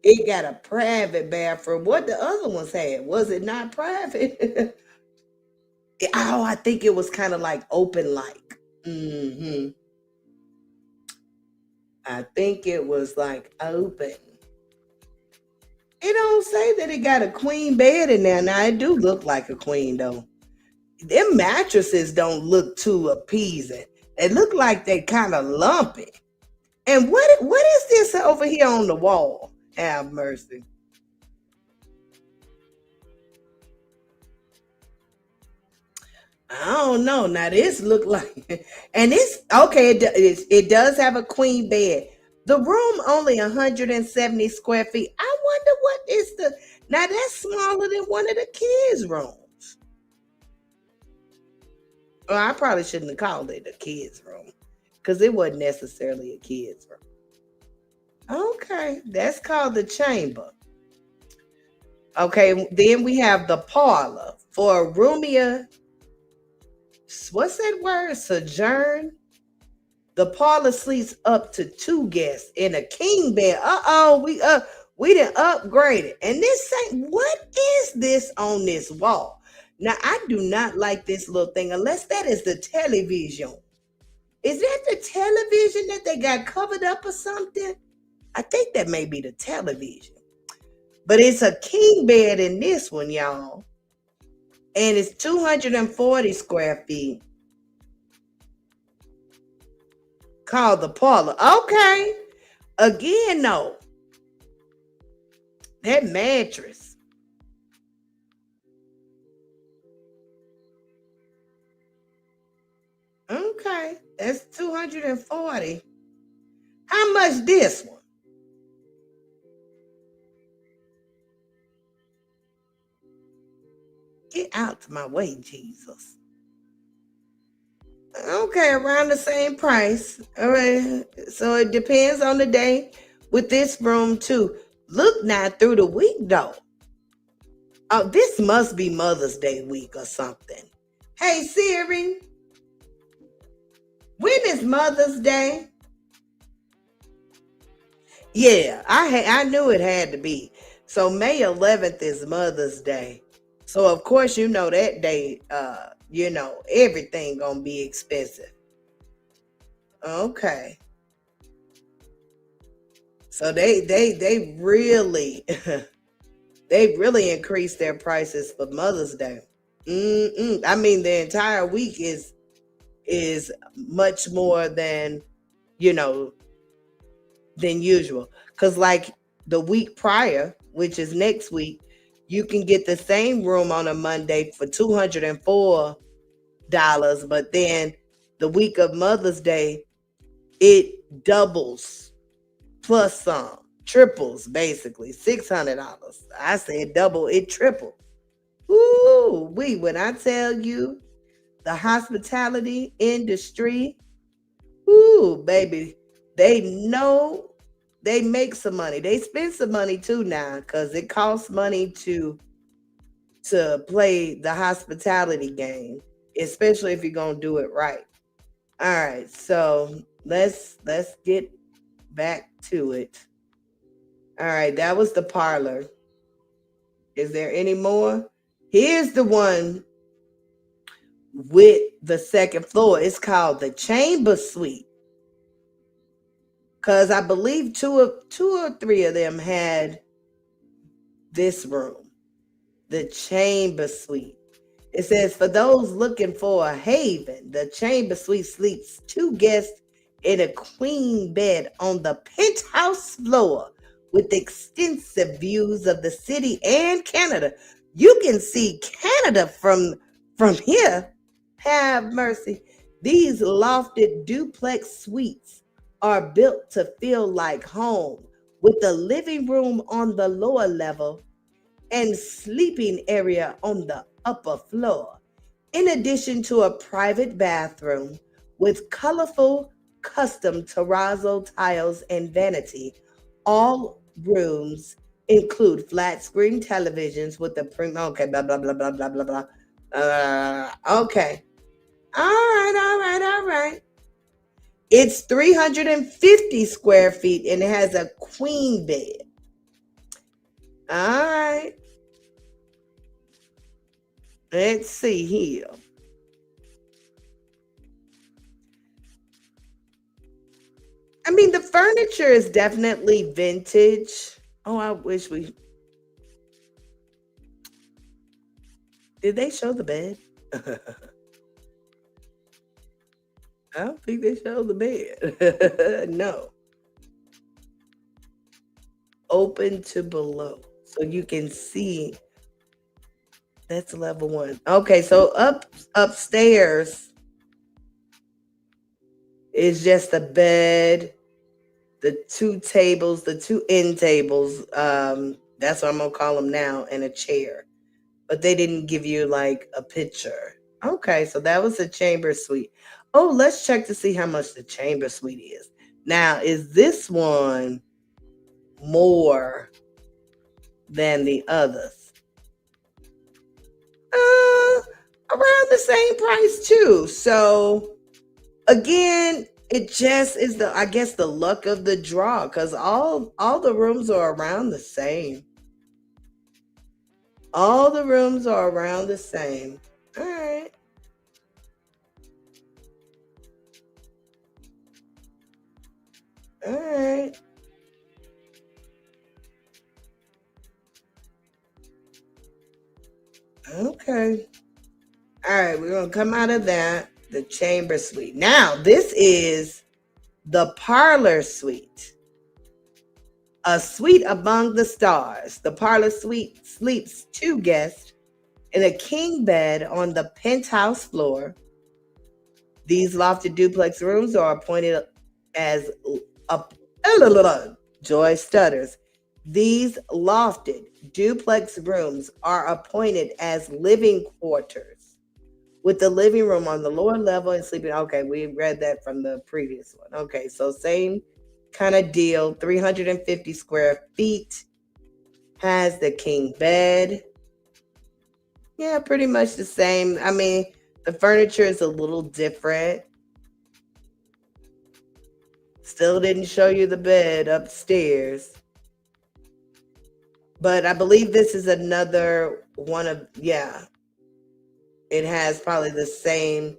It got a private bathroom. What the other ones had? Was it not private? Oh, I think it was kind of like open like. I think it was like open. It don't say that it got a queen bed in there. Now it do look like a queen though. Them mattresses don't look too appeasing. They look like they kind of lumpy. And what is this over here on the wall? Have mercy. I don't know. Now this look like, and it's okay. It does have a queen bed. The room only 170 square feet. I wonder what is the now that's smaller than one of the kids' rooms. Well, I probably shouldn't have called it a kids' room because it wasn't necessarily a kids' room. Okay, that's called the chamber. Okay, then we have the parlor for a roomier. What's that word? Sojourn. The parlor sleeps up to 2 guests in a king bed. We done upgraded. And this ain't what is this on this wall? Now I do not like this little thing unless that is the television. Is that the television that they got covered up or something? I think that may be the television. But it's a king bed in this one, y'all. And it's 240 square feet. Called the parlor. Okay. Again, no. That mattress. Okay. That's 240. How much this one? Get out to my way, Jesus. Okay, around the same price. All right. So it depends on the day with this room too. Look now through the week though. Oh, this must be Mother's Day week or something. Hey Siri, when is Mother's Day? Yeah, I knew it had to be. So May 11th is Mother's Day. So of course you know that day everything gonna be expensive. Okay. So they really they really increased their prices for Mother's Day. I mean the entire week is much more you know than usual. Cause like the week prior, which is next week, you can get the same room on a Monday for $204, but then the week of Mother's Day, it doubles plus some, triples basically, $600. I said double, it tripled. Ooh, when I tell you the hospitality industry, ooh, baby, they know they make some money. They spend some money too now because it costs money to play the hospitality game, especially if you're gonna do it right. All right, so let's get back to it. All right, that was the parlor. Is there any more? Here's the one with the second floor. It's called the Chamber Suite. Cause I believe two or three of them had this room, the Chamber Suite. It says, for those looking for a haven, the Chamber Suite sleeps two guests in a queen bed on the penthouse floor with extensive views of the city and Canada. You can see Canada from here. Have mercy. These lofted duplex suites are built to feel like home, with the living room on the lower level and sleeping area on the upper floor, in addition to a private bathroom with colorful custom terrazzo tiles and vanity. All rooms include flat screen televisions with the okay, blah blah blah blah blah blah blah. Okay. All right. It's 350 square feet and it has a queen bed. All right. Let's see here. I mean, the furniture is definitely vintage. Oh, I wish we did. They show the bed? I don't think they showed the bed. No. Open to below. So you can see that's level one. Okay, so upstairs is just a bed, the two tables, the two end tables. That's what I'm gonna call them now, and a chair. But they didn't give you like a picture. Okay, so that was the chamber suite. Oh, let's check to see how much the chamber suite is. Now, is this one more than the others? Around the same price too. So again, it just is I guess the luck of the draw, because all the rooms are around the same. All the rooms are around the same. All right. All right. Okay. All right, we're going to come out of that, the chamber suite. Now, this is the parlor suite. A suite among the stars. The parlor suite sleeps two guests in a king bed on the penthouse floor. These lofted duplex rooms are appointed as Joy stutters. These lofted duplex rooms are appointed as living quarters with the living room on the lower level and sleeping. Okay, we read that from the previous one. Okay, so same kind of deal. 350 square feet. Has the king bed. Yeah, pretty much the same. I mean, the furniture is a little different. Still didn't show you the bed upstairs. But I believe this is another one of, yeah, it has probably the same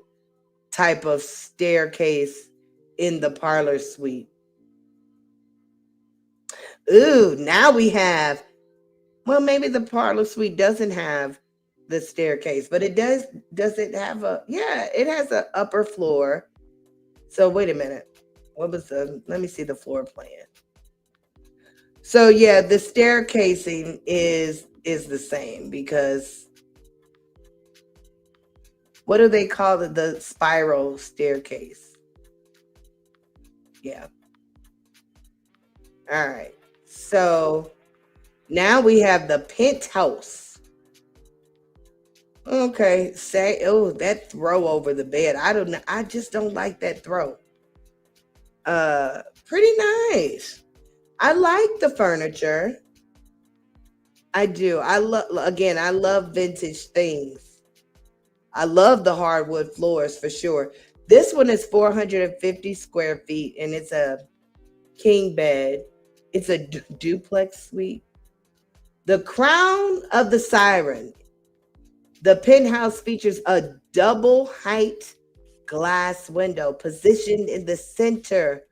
type of staircase in the parlor suite. Ooh, now we have, well, maybe the parlor suite doesn't have the staircase, but it does it have a, yeah, it has an upper floor. So wait a minute. Let me see the floor plan. So yeah, the staircasing is the same because what do they call it? The spiral staircase. Yeah. All right. So now we have the penthouse. Okay. Say, oh, that throw over the bed. I don't know. I just don't like that throw. Pretty nice. I like the furniture. I do. I love vintage things. I love the hardwood floors for sure. This one is 450 square feet and it's a king bed. It's a duplex suite. The crown of the siren. The penthouse features a double height glass window positioned in the center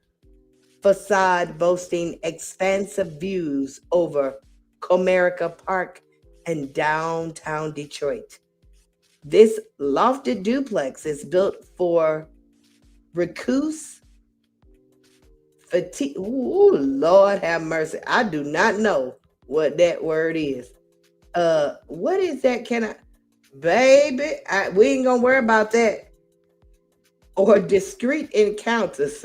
facade, boasting expansive views over Comerica Park and downtown Detroit. This lofted duplex is built for recluse fatigue. Ooh, Lord have mercy. I do not know what that word is. What is that? Baby, we ain't gonna worry about that. Or discreet encounters.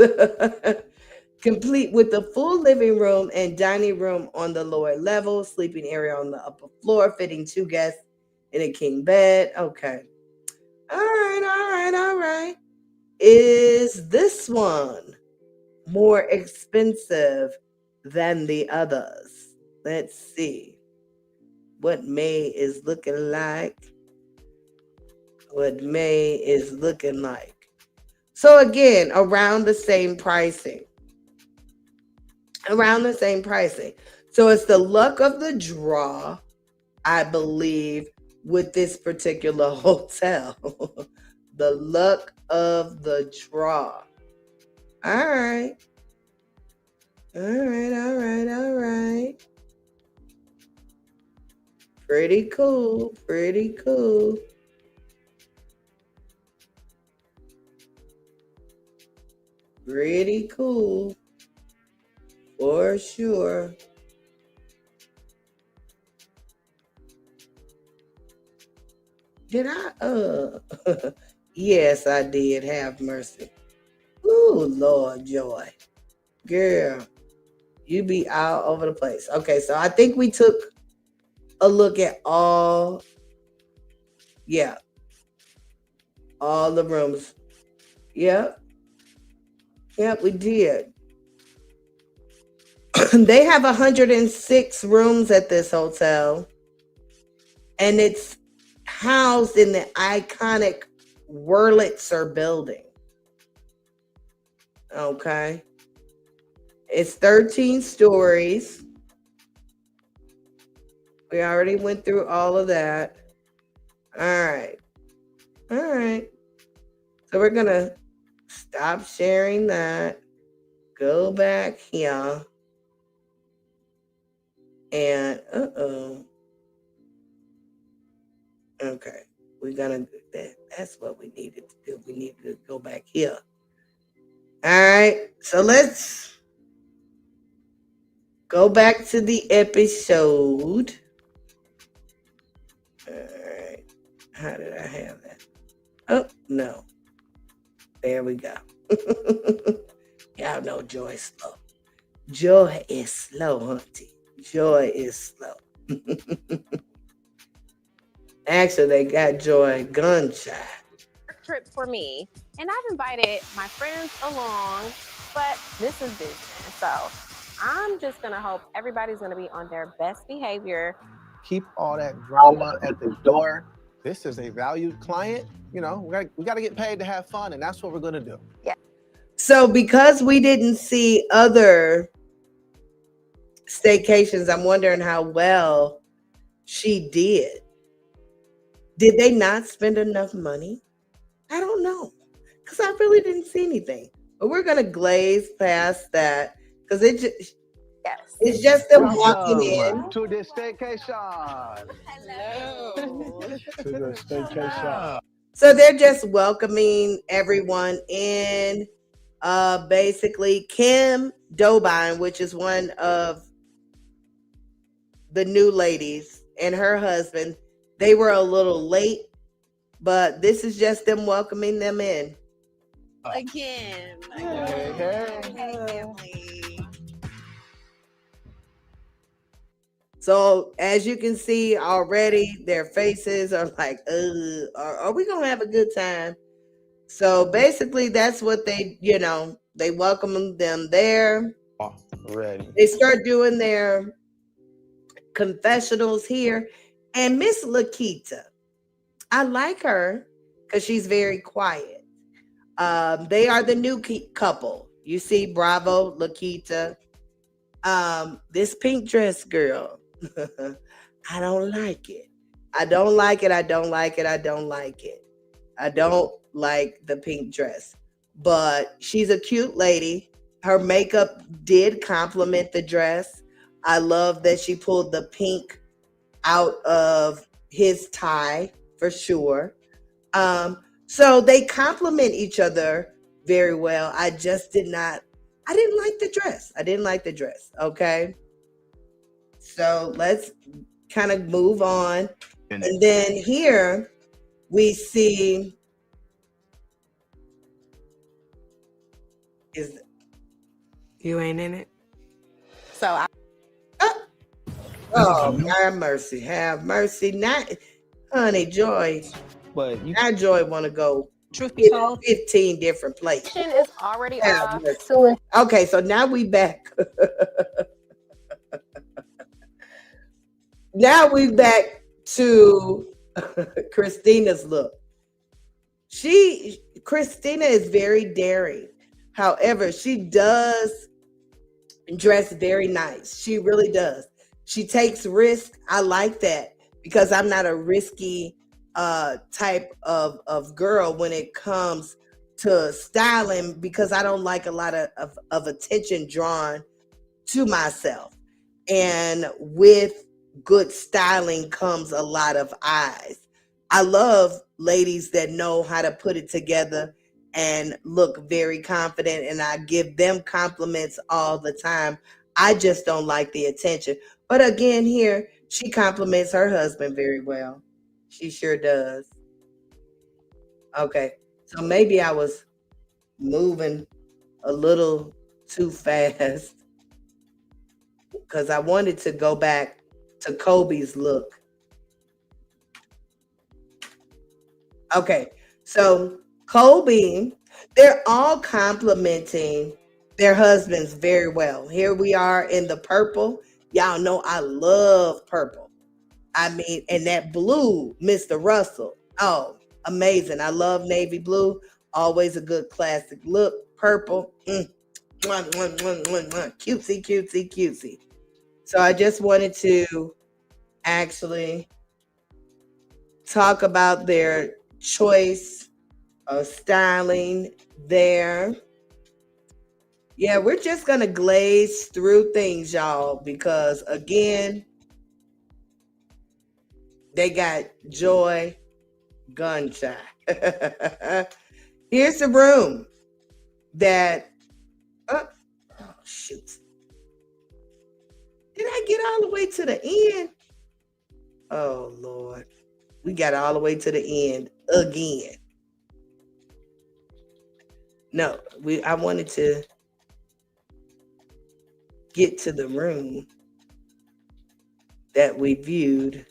Complete with the full living room and dining room on the lower level, sleeping area on the upper floor, fitting 2 guests in a king bed. Okay. All right, all right, all right. Is this one more expensive than the others? Let's see what May is looking like. What May is looking like. So again, around the same pricing. Around the same pricing. So it's the luck of the draw, I believe, with this particular hotel. The luck of the draw. All right. All right, all right, all right. Pretty cool, pretty cool. Pretty cool. For sure. Did I? Yes, I did. Have mercy. Ooh, Lord joy. Girl, you be all over the place. Okay, so I think we took a look at all the rooms. Yep. Yep, we did. They have 106 rooms at this hotel, and it's housed in the iconic Wurlitzer building. Okay. It's 13 stories. We already went through all of that. All right. All right. So we're going to stop sharing that. Go back here. And, okay. We're going to do that. That's what we needed to do. We needed to go back here. All right. So let's go back to the episode. All right. How did I have that? Oh, no. There we go. Y'all know Joy is slow. Joy is slow, hunty. Joy is slow. Actually, they got Joy gun shy. trip for me. And I've invited my friends along, but this is business. So I'm just going to hope everybody's going to be on their best behavior. Keep all that drama at the door. This is a valued client. You know, we got to get paid to have fun, and that's what we're going to do. Yeah. So because we didn't see other staycations, I'm wondering how well she did. Did they not spend enough money? I don't know, because I really didn't see anything. But we're gonna glaze past that because it's just them walking in. To the staycation. Hello. To the staycation. So they're just welcoming everyone in. Basically, Kim Dobine, which is one of the new ladies, and her husband, they were a little late, but this is just them welcoming them in. Again. Hey. Family. So as you can see already, their faces are like, are we gonna have a good time? So basically that's what they welcome them there. Oh, ready. They start doing their confessionals here. And Miss Lakita, I like her because she's very quiet. They are the new couple. You see, Bravo, Lakita. This pink dress girl. I don't like it. I don't like it. I don't like it. I don't like it. I don't like the pink dress. But she's a cute lady. Her makeup did complement the dress. I love that she pulled the pink out of his tie for sure. So they complement each other very well. I didn't like the dress. I didn't like the dress. Okay. So let's kind of move on. And then here we see You ain't in it. So have mercy. Have mercy. Not honey, Joy. But you Now Joy want to go Truth be told, 15 different places. is already Have off. mercy. Okay, so now we back. Now we back to Christina's look. Christina is very daring. However, she does dress very nice. She really does. She takes risk. I like that because I'm not a risky type of girl when it comes to styling, because I don't like a lot of attention drawn to myself. And with good styling comes a lot of eyes. I love ladies that know how to put it together and look very confident, and I give them compliments all the time. I just don't like the attention. But again, here, she compliments her husband very well. She sure does. Okay, so maybe I was moving a little too fast because I wanted to go back to Kobe's look. Okay, so Kobe, they're all complimenting their husbands very well. Here we are in the purple. Y'all know I love purple. I mean, and that blue, Mr. Russell. Oh, amazing. I love navy blue. Always a good classic look. Purple. Cutesy, cutesy, cutesy. So I just wanted to actually talk about their choice of styling there. Yeah, we're just going to glaze through things, y'all, because again, they got Joy gun-shy. Here's the room that, oh shoot. Did I get all the way to the end? Oh, Lord. We got all the way to the end again. No, I wanted to get to the room that we viewed.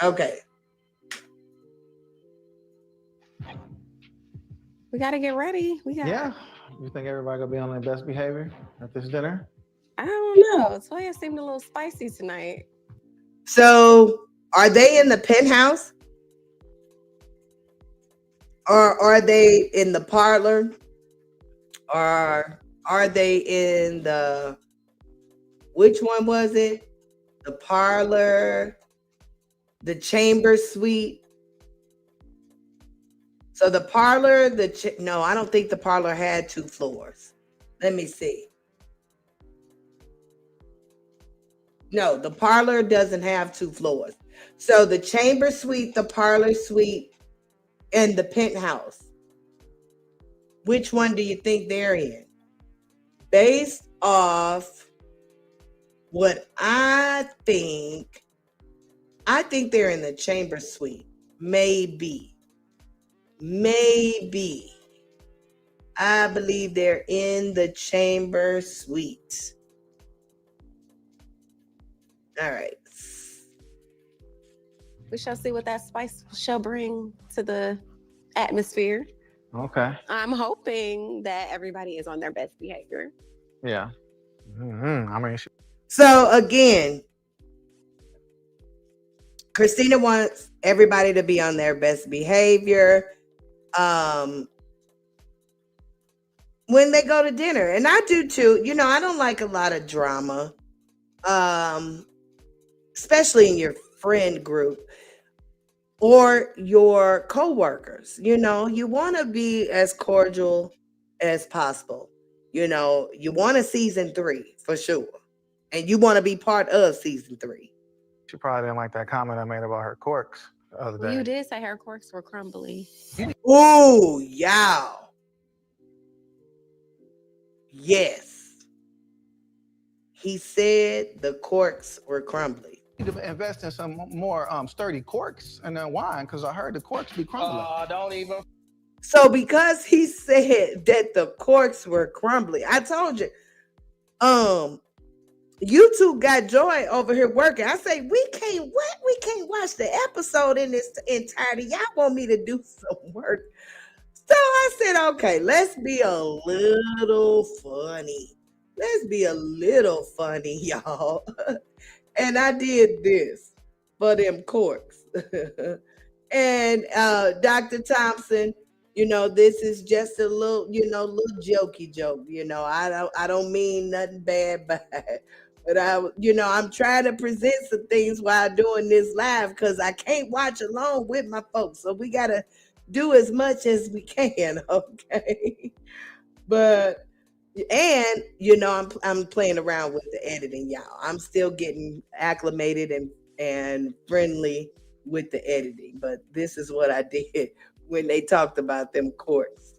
Okay. We gotta get ready. Yeah. You think everybody gonna be on their best behavior at this dinner? I don't know. Toya seemed a little spicy tonight. So, are they in the penthouse? Or are they in the parlor? Or are they in the, which one was it? The parlor, the chamber suite. So the parlor, no, I don't think the parlor had 2 floors. Let me see. No, the parlor doesn't have 2 floors. So the chamber suite, the parlor suite, and the penthouse. Which one do you think they're in? Based off what I think they're in the chamber suite. Maybe. I believe they're in the chamber suite. All right. We shall see what that spice shall bring to the atmosphere. Okay. I'm hoping that everybody is on their best behavior. Yeah. I mean, So again, Christina wants everybody to be on their best behavior when they go to dinner. And I do too. You know, I don't like a lot of drama, especially in your friend group or your coworkers. You know, you want to be as cordial as possible. You know, you want a season 3 for sure. And you want to be part of season 3. she probably didn't like that comment I made about her corks the other day. You did say her corks were crumbly. Ooh, y'all. Yes. He said the corks were crumbly. Need to invest in some more sturdy corks and then wine because I heard the corks be crumbling. Don't even. So because he said that the corks were crumbly, I told you, you two got Joy over here working. I say, we can't watch the episode in its entirety. Y'all want me to do some work. So I said, okay, let's be a little funny. Let's be a little funny, y'all. And I did this for them corks. And Dr. Thompson, you know, this is just a little, little jokey joke. You know, I don't mean nothing bad by it. But I'm trying to present some things while doing this live because I can't watch along with my folks. So we gotta do as much as we can, okay? But and I'm playing around with the editing, y'all. I'm still getting acclimated and friendly with the editing, but this is what I did when they talked about them courts.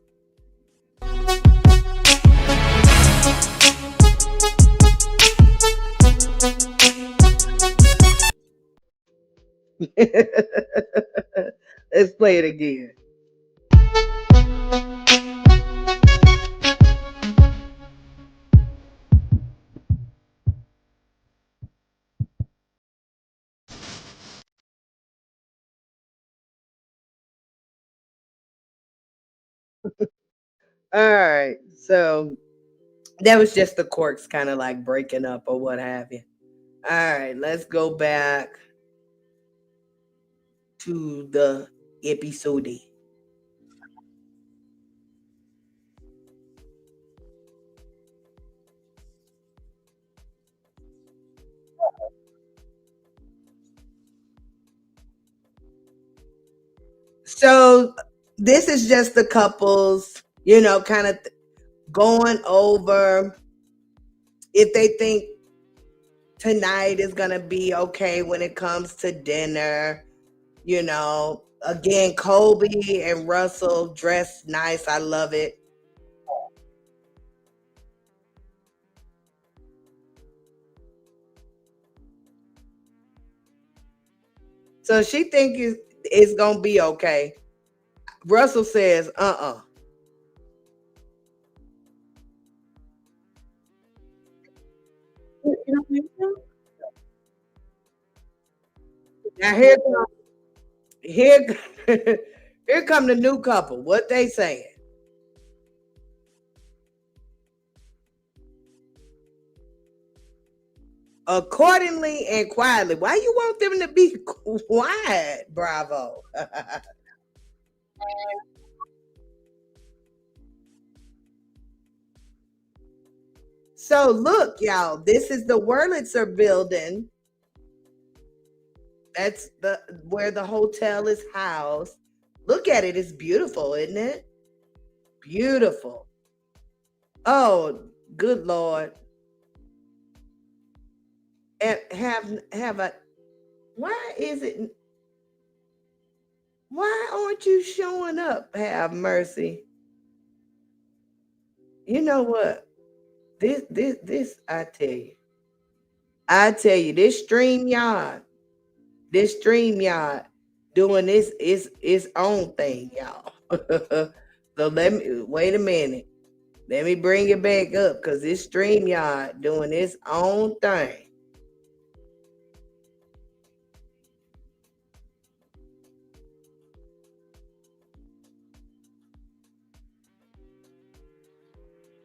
Let's play it again. All right. So that was just the corks kind of like breaking up or what have you. All right. Let's go back to the episode. So this is just the couples, kind of going over if they think tonight is going to be okay when it comes to dinner. Again, Colby and Russell dressed nice. I love it. So she thinks it's going to be okay. Russell says, Now here, here come the new couple. What they saying? Accordingly and quietly. Why you want them to be quiet? Bravo. So look, y'all. This is the Wurlitzer building. That's the where the hotel is housed. Look at it. It's beautiful, isn't it? Beautiful. Oh, good Lord. And have a why is it why aren't you showing up? Have mercy. You know what? This I tell you, this stream yard doing this is its own thing, y'all. So let me wait a minute. Let me bring it back up because this stream yard doing its own thing.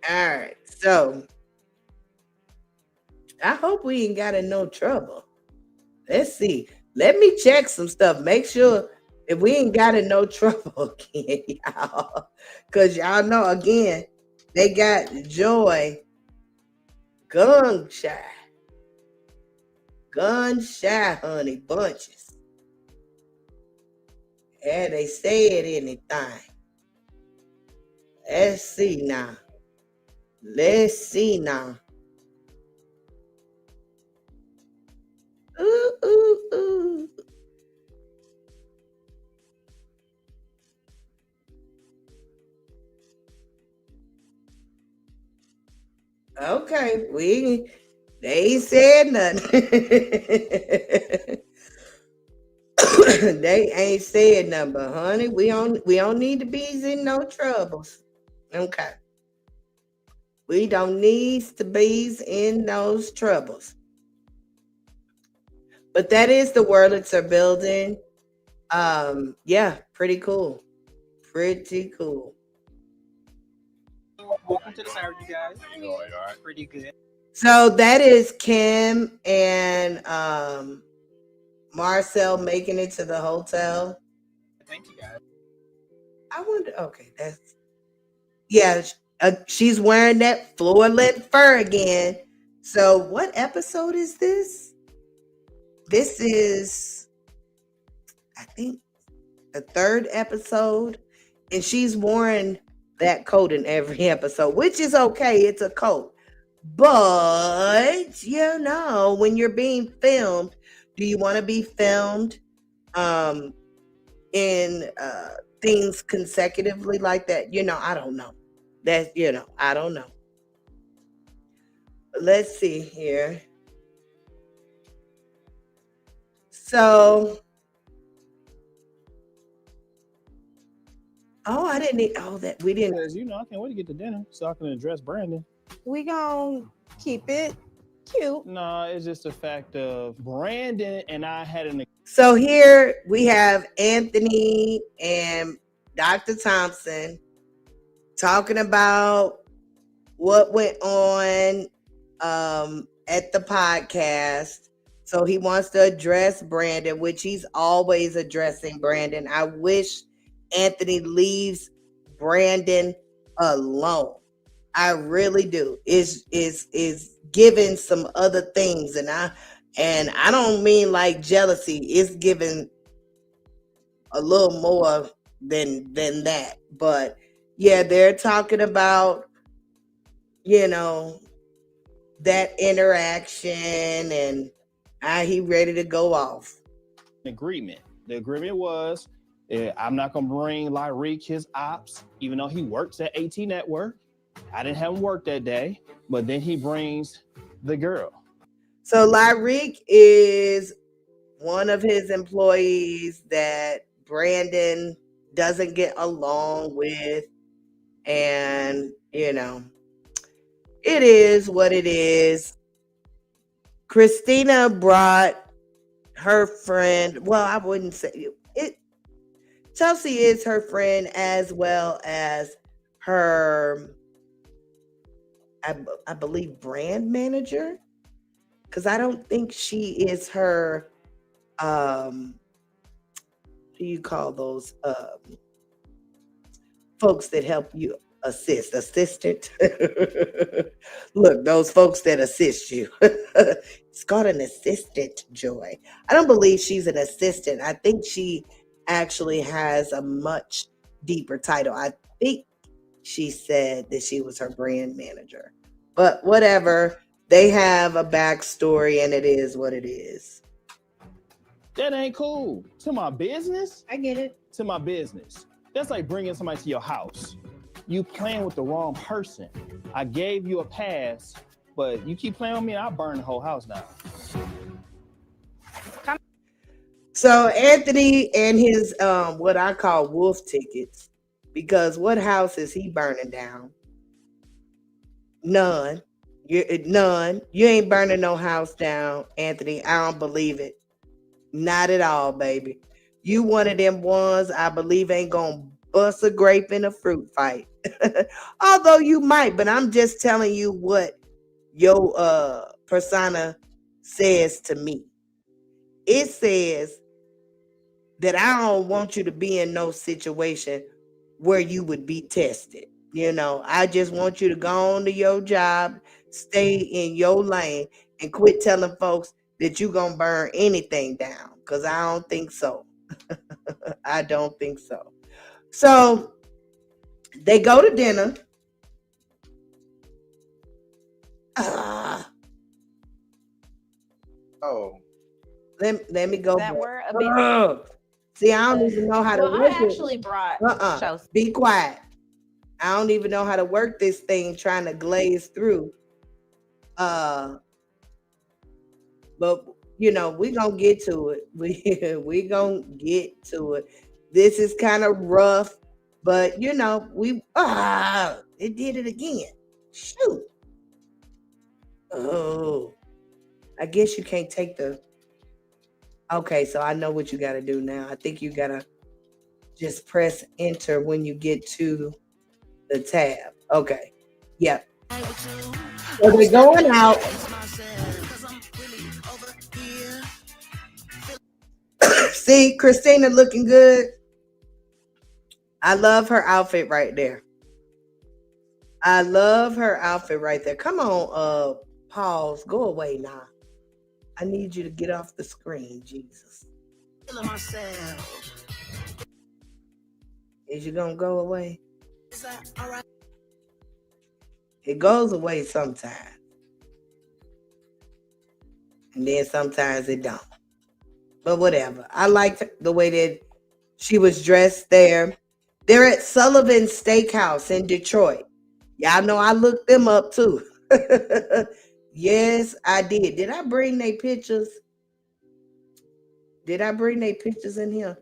All right, so I hope we ain't got in no trouble. Let's see. Let me check some stuff. Make sure if we ain't got in no trouble again, y'all. Cause y'all know again, they got Joy gun shy. Gun shy, honey, bunches. Yeah, they said anything. Let's see now. Let's see now. Ooh, ooh, ooh. Okay, they ain't said nothing. They ain't said nothing, but honey, we don't need to be in no troubles. Okay. We don't need to be in those troubles. But that is the Wurlitzer building. Yeah, pretty cool. Pretty cool. Welcome to the Siren, you guys. All right. Pretty good. So that is Kim and Marcel making it to the hotel. Thank you, guys. I wonder. Okay, that's yeah. She's wearing that floor length fur again. So what episode is this? This is, I think, the third episode, and she's worn that coat in every episode, which is okay. It's a coat, but when you're being filmed, do you want to be filmed in things consecutively like that? I don't know. I don't know. Let's see here. So, I didn't need all that. We didn't. Because I can't wait to get to dinner so I can address Brandon. We gonna keep it cute. No, it's just the fact of Brandon and I had an. So here we have Anthony and Dr. Thompson talking about what went on at the podcast. So he wants to address Brandon, which he's always addressing Brandon. I wish Anthony leaves Brandon alone. I really do. Is giving some other things, and I don't mean like jealousy. It's giving a little more than that. But yeah, they're talking about that interaction and he ready to go off. Agreement. The agreement was I'm not gonna bring Lyric his ops, even though he works at AT Network. I didn't have him work that day, but then he brings the girl. So Lyric is one of his employees that Brandon doesn't get along with, and it is what it is. Christina brought her friend. Well, I wouldn't say it. Chelsea is her friend as well as her, I believe, brand manager. Because I don't think she is her. What do you call those? Folks that help you assistant. Look, those folks that assist you. It's called an assistant, Joy. I don't believe she's an assistant. I think she actually has a much deeper title. I think she said that she was her brand manager, but whatever. They have a backstory, and it is what it is. That ain't cool. To my business? I get it. To my business. That's like bringing somebody to your house. You playing with the wrong person. I gave you a pass, but you keep playing with me, and I'll burn the whole house down. So Anthony and his what I call wolf tickets, because what house is he burning down? None. None. You ain't burning no house down, Anthony. I don't believe it. Not at all, baby. You one of them ones I believe ain't gonna bust a grape in a fruit fight. Although you might, but I'm just telling you what your persona says to me. It says that I don't want you to be in no situation where you would be tested. You know, I just want you to go on to your job, stay in your lane, and quit telling folks that you're going to burn anything down, because I don't think so. I don't think so. So they go to dinner. Oh, Let me go That back. were a bit. See, I don't even know how to Well, work I it. actually brought Chelsea. Be quiet. I don't even know how to work this thing trying to glaze through. But you know, we gonna get to it. We gonna get to it. This is kind of rough, but you know, it did it again. Shoot. Oh, I guess you can't take the. Okay, so I know what you got to do now. I think you gotta just press enter when you get to the tab. Okay. Yep. So they're going out. See, Christina looking good. I love her outfit right there. I love her outfit right there. Come on, pause. Go away now. I need you to get off the screen, Jesus. Is you gonna go away? It goes away sometimes. And then sometimes it don't. But whatever. I liked the way that she was dressed there. They're at Sullivan's Steakhouse in Detroit. Y'all know I looked them up too. Yes, I did. Did I bring their pictures? Did I bring their pictures in here?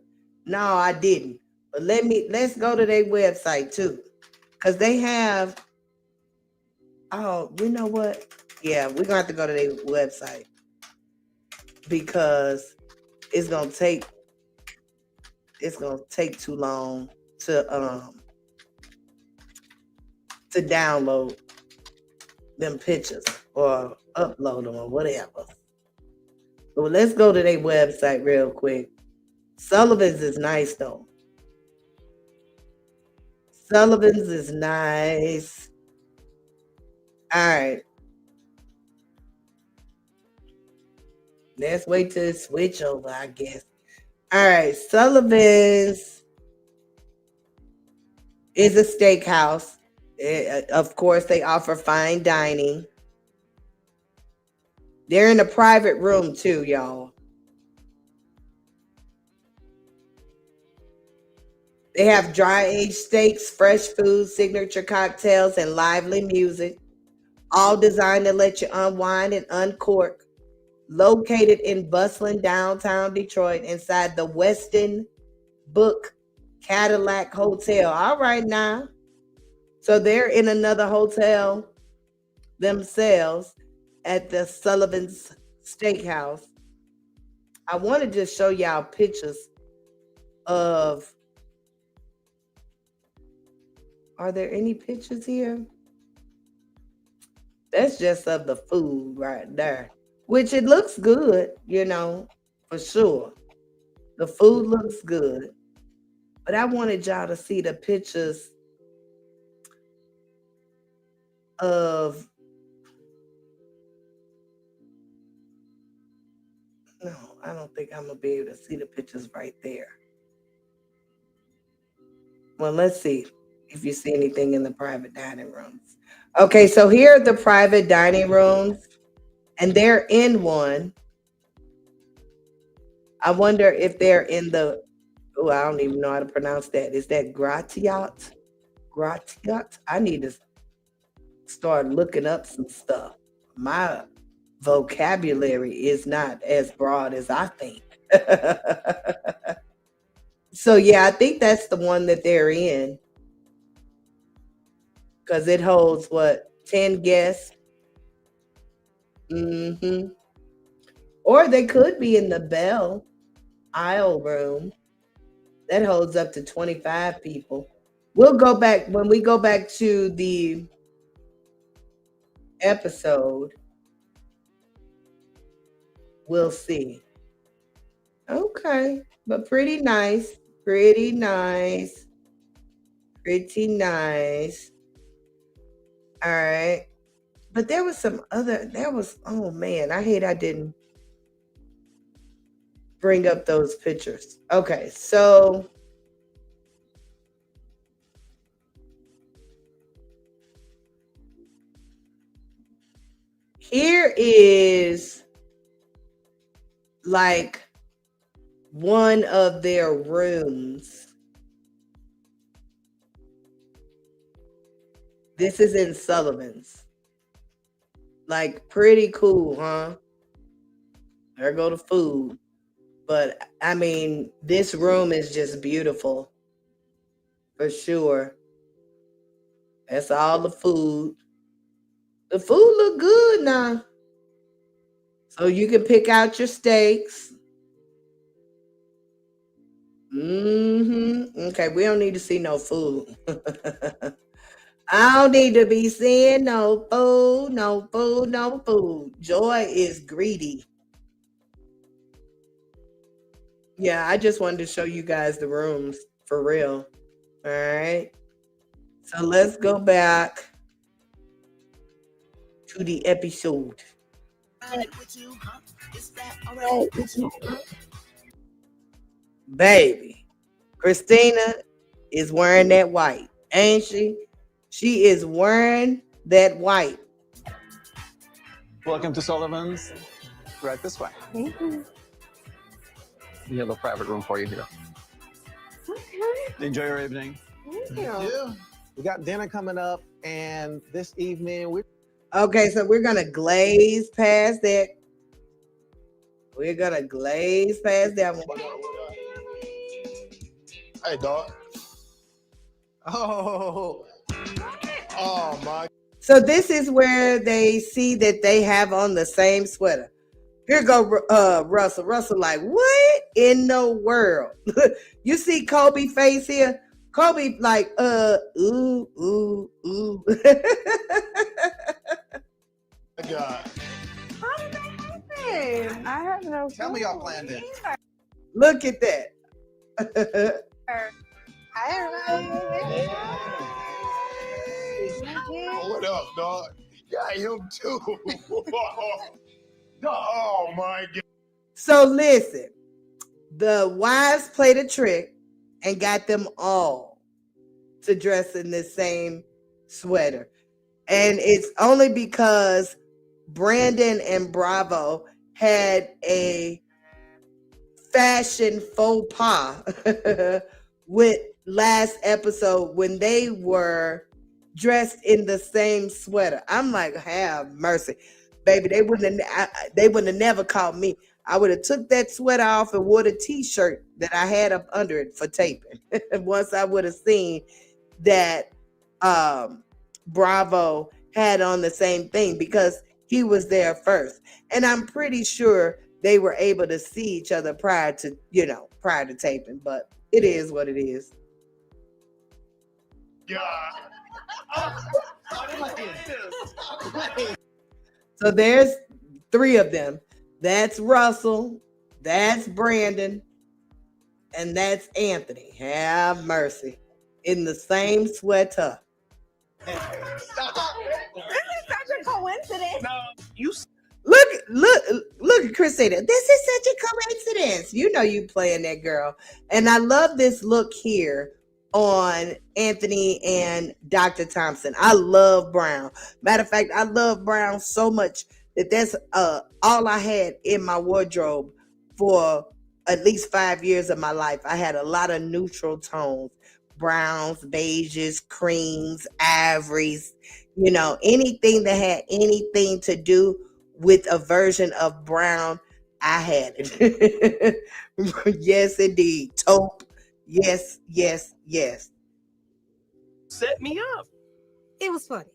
No, I didn't. But let's go to their website too. Because they have, oh, you know what? Yeah, we're gonna have to go to their website. Because it's gonna take too long to download them pictures or upload them or whatever. But let's go to their website real quick. Sullivan's is nice though. Sullivan's is nice. All right. Let's wait till it switch over, I guess. All right. Sullivan's is a steakhouse. Of course, they offer fine dining. They're in a private room too, y'all. They have dry aged steaks, fresh food, signature cocktails, and lively music, all designed to let you unwind and uncork. Located in bustling downtown Detroit inside the Westin Book Cadillac Hotel. All right now. So they're in another hotel themselves at the Sullivan's Steakhouse. I want to just show y'all pictures of. Are there any pictures here? That's just of the food right there, which it looks good, for sure. The food looks good, but I wanted y'all to see the pictures of. No, I don't think I'm gonna be able to see the pictures right there. Well, let's see if you see anything in the private dining rooms. Okay, so here are the private dining rooms, and they're in one. I wonder if they're in the. Oh, I don't even know how to pronounce that. Is that gratiot? Gratiot? I need to start looking up some stuff. My vocabulary is not as broad as I think. So yeah, I think that's the one that they're in because it holds what 10 guests. Hmm. Or they could be in the Bell Aisle room that holds up to 25 people. We'll go back when we go back to the episode. We'll see. Okay, but pretty nice, pretty nice, pretty nice. All right. But there was some other, oh man, I hate I didn't bring up those pictures. Okay, so here is like one of their rooms. This is in Sullivan's. Like pretty cool, huh? There go the food. But I mean, this room is just beautiful for sure. That's all the food. The food look good now. So you can pick out your steaks. Okay, we don't need to see no food. I don't need to be seeing no food, no food, no food. Joy is greedy. Yeah, I just wanted to show you guys the rooms for real. All right. So let's go back to the episode. Baby, Christina is wearing that white, ain't she? She is wearing that white. Welcome to Sullivan's. Right this way. Thank you. We have a private room for you here. Okay. Enjoy your evening. Thank you. We got dinner coming up, and this evening we're Okay, so we're gonna glaze past that. We're gonna glaze past that one. Hey, dog. Oh my. So this is where they see that they have on the same sweater. Here go Russell. Russell like, what in the world? You see Kobe face here? Kobe like, ooh. God. How did that happen? I have no Tell me y'all planned it. Look at that. Hi, everybody. What up, dog? Yeah, him too. Oh my God. So listen, the wives played a trick and got them all to dress in the same sweater. And it's only because Brandon and Bravo had a fashion faux pas with last episode when they were dressed in the same sweater. I'm like, have mercy, baby. They wouldn't have never called me. I would have took that sweater off and wore the t-shirt that I had up under it for taping. Once I would have seen that Bravo had on the same thing because he was there first. And I'm pretty sure they were able to see each other prior to taping, but it is what it is. So there's 3 of them. That's Russell, that's Brandon, and that's Anthony. Have mercy. In the same sweater. This is such a coincidence. No, you Look at Chris say that. This is such a coincidence. You know you playing that girl. And I love this look here on Anthony and Dr. Thompson. I love brown. Matter of fact, I love brown so much that that's all I had in my wardrobe for at least 5 years of my life. I had a lot of neutral tones. Browns, beiges, creams, ivories, anything that had anything to do with a version of brown, I had it. Yes, indeed. Taupe. Yes, yes, yes. set me up. It was funny.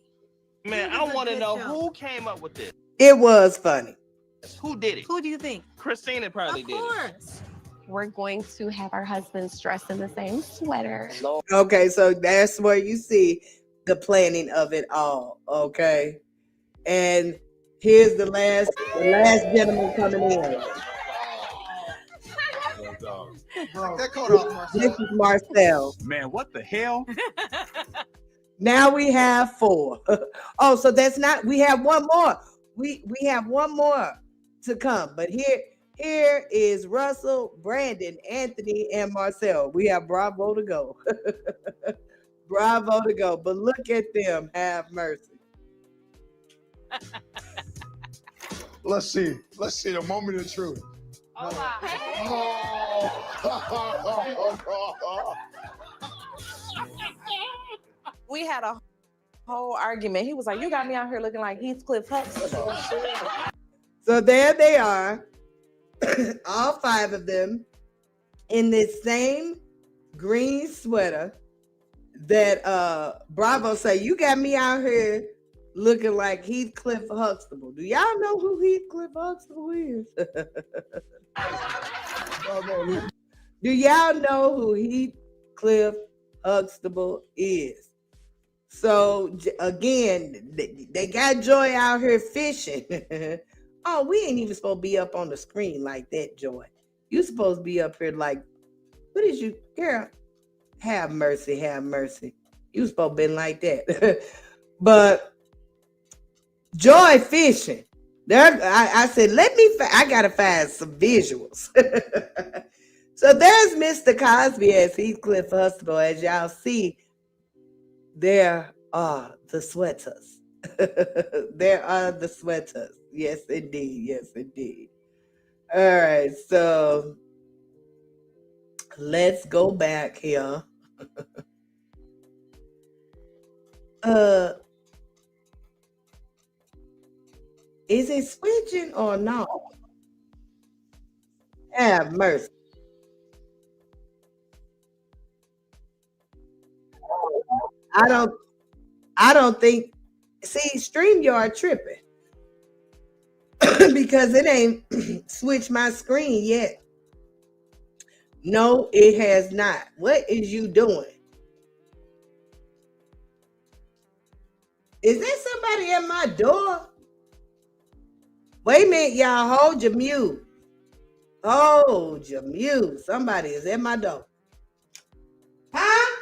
Man, I want to know who came up with this. It was funny. Who did it? Who do you think? Christina probably did it. Of course. We're going to have our husbands dressed in the same sweater. Okay, so that's where you see the planning of it all. Okay. And here's the last gentleman coming in. That coat off, Marcel. This is Marcel. Man, what the hell? Now we have 4. Oh, so that's not, we have one more. We have one more to come. But here is Russell, Brandon, Anthony, and Marcel. We have bravo to go. Bravo to go. But look at them. Have mercy. Let's see the moment of truth. Oh, wow. We had a whole argument. He was like, "You got me out here looking like Heathcliff Huxtable." So there they are, all 5 of them, in this same green sweater that Bravo say, "You got me out here looking like Heathcliff Huxtable." Do y'all know who Heathcliff Huxtable is? Do y'all know who Heathcliff Huxtable is? So again, they got Joy out here fishing. Oh, we ain't even supposed to be up on the screen like that, Joy. You supposed to be up here like, what is you, girl? Have mercy, have mercy. You supposed to been like that. But Joy fishing. There, I said, I gotta find some visuals. So there's Mr. Cosby as Heathcliff Huxtable. As y'all see, there are the sweaters. There are the sweaters. Yes, indeed. Yes, indeed. All right, so let's go back here. Is it switching or no? Have mercy. I don't think, see, StreamYard tripping. Because it ain't switched my screen yet. No, it has not. What is you doing? Is there somebody at my door? Wait a minute, y'all. Hold your mute. Hold your mute. Somebody is at my door. Huh?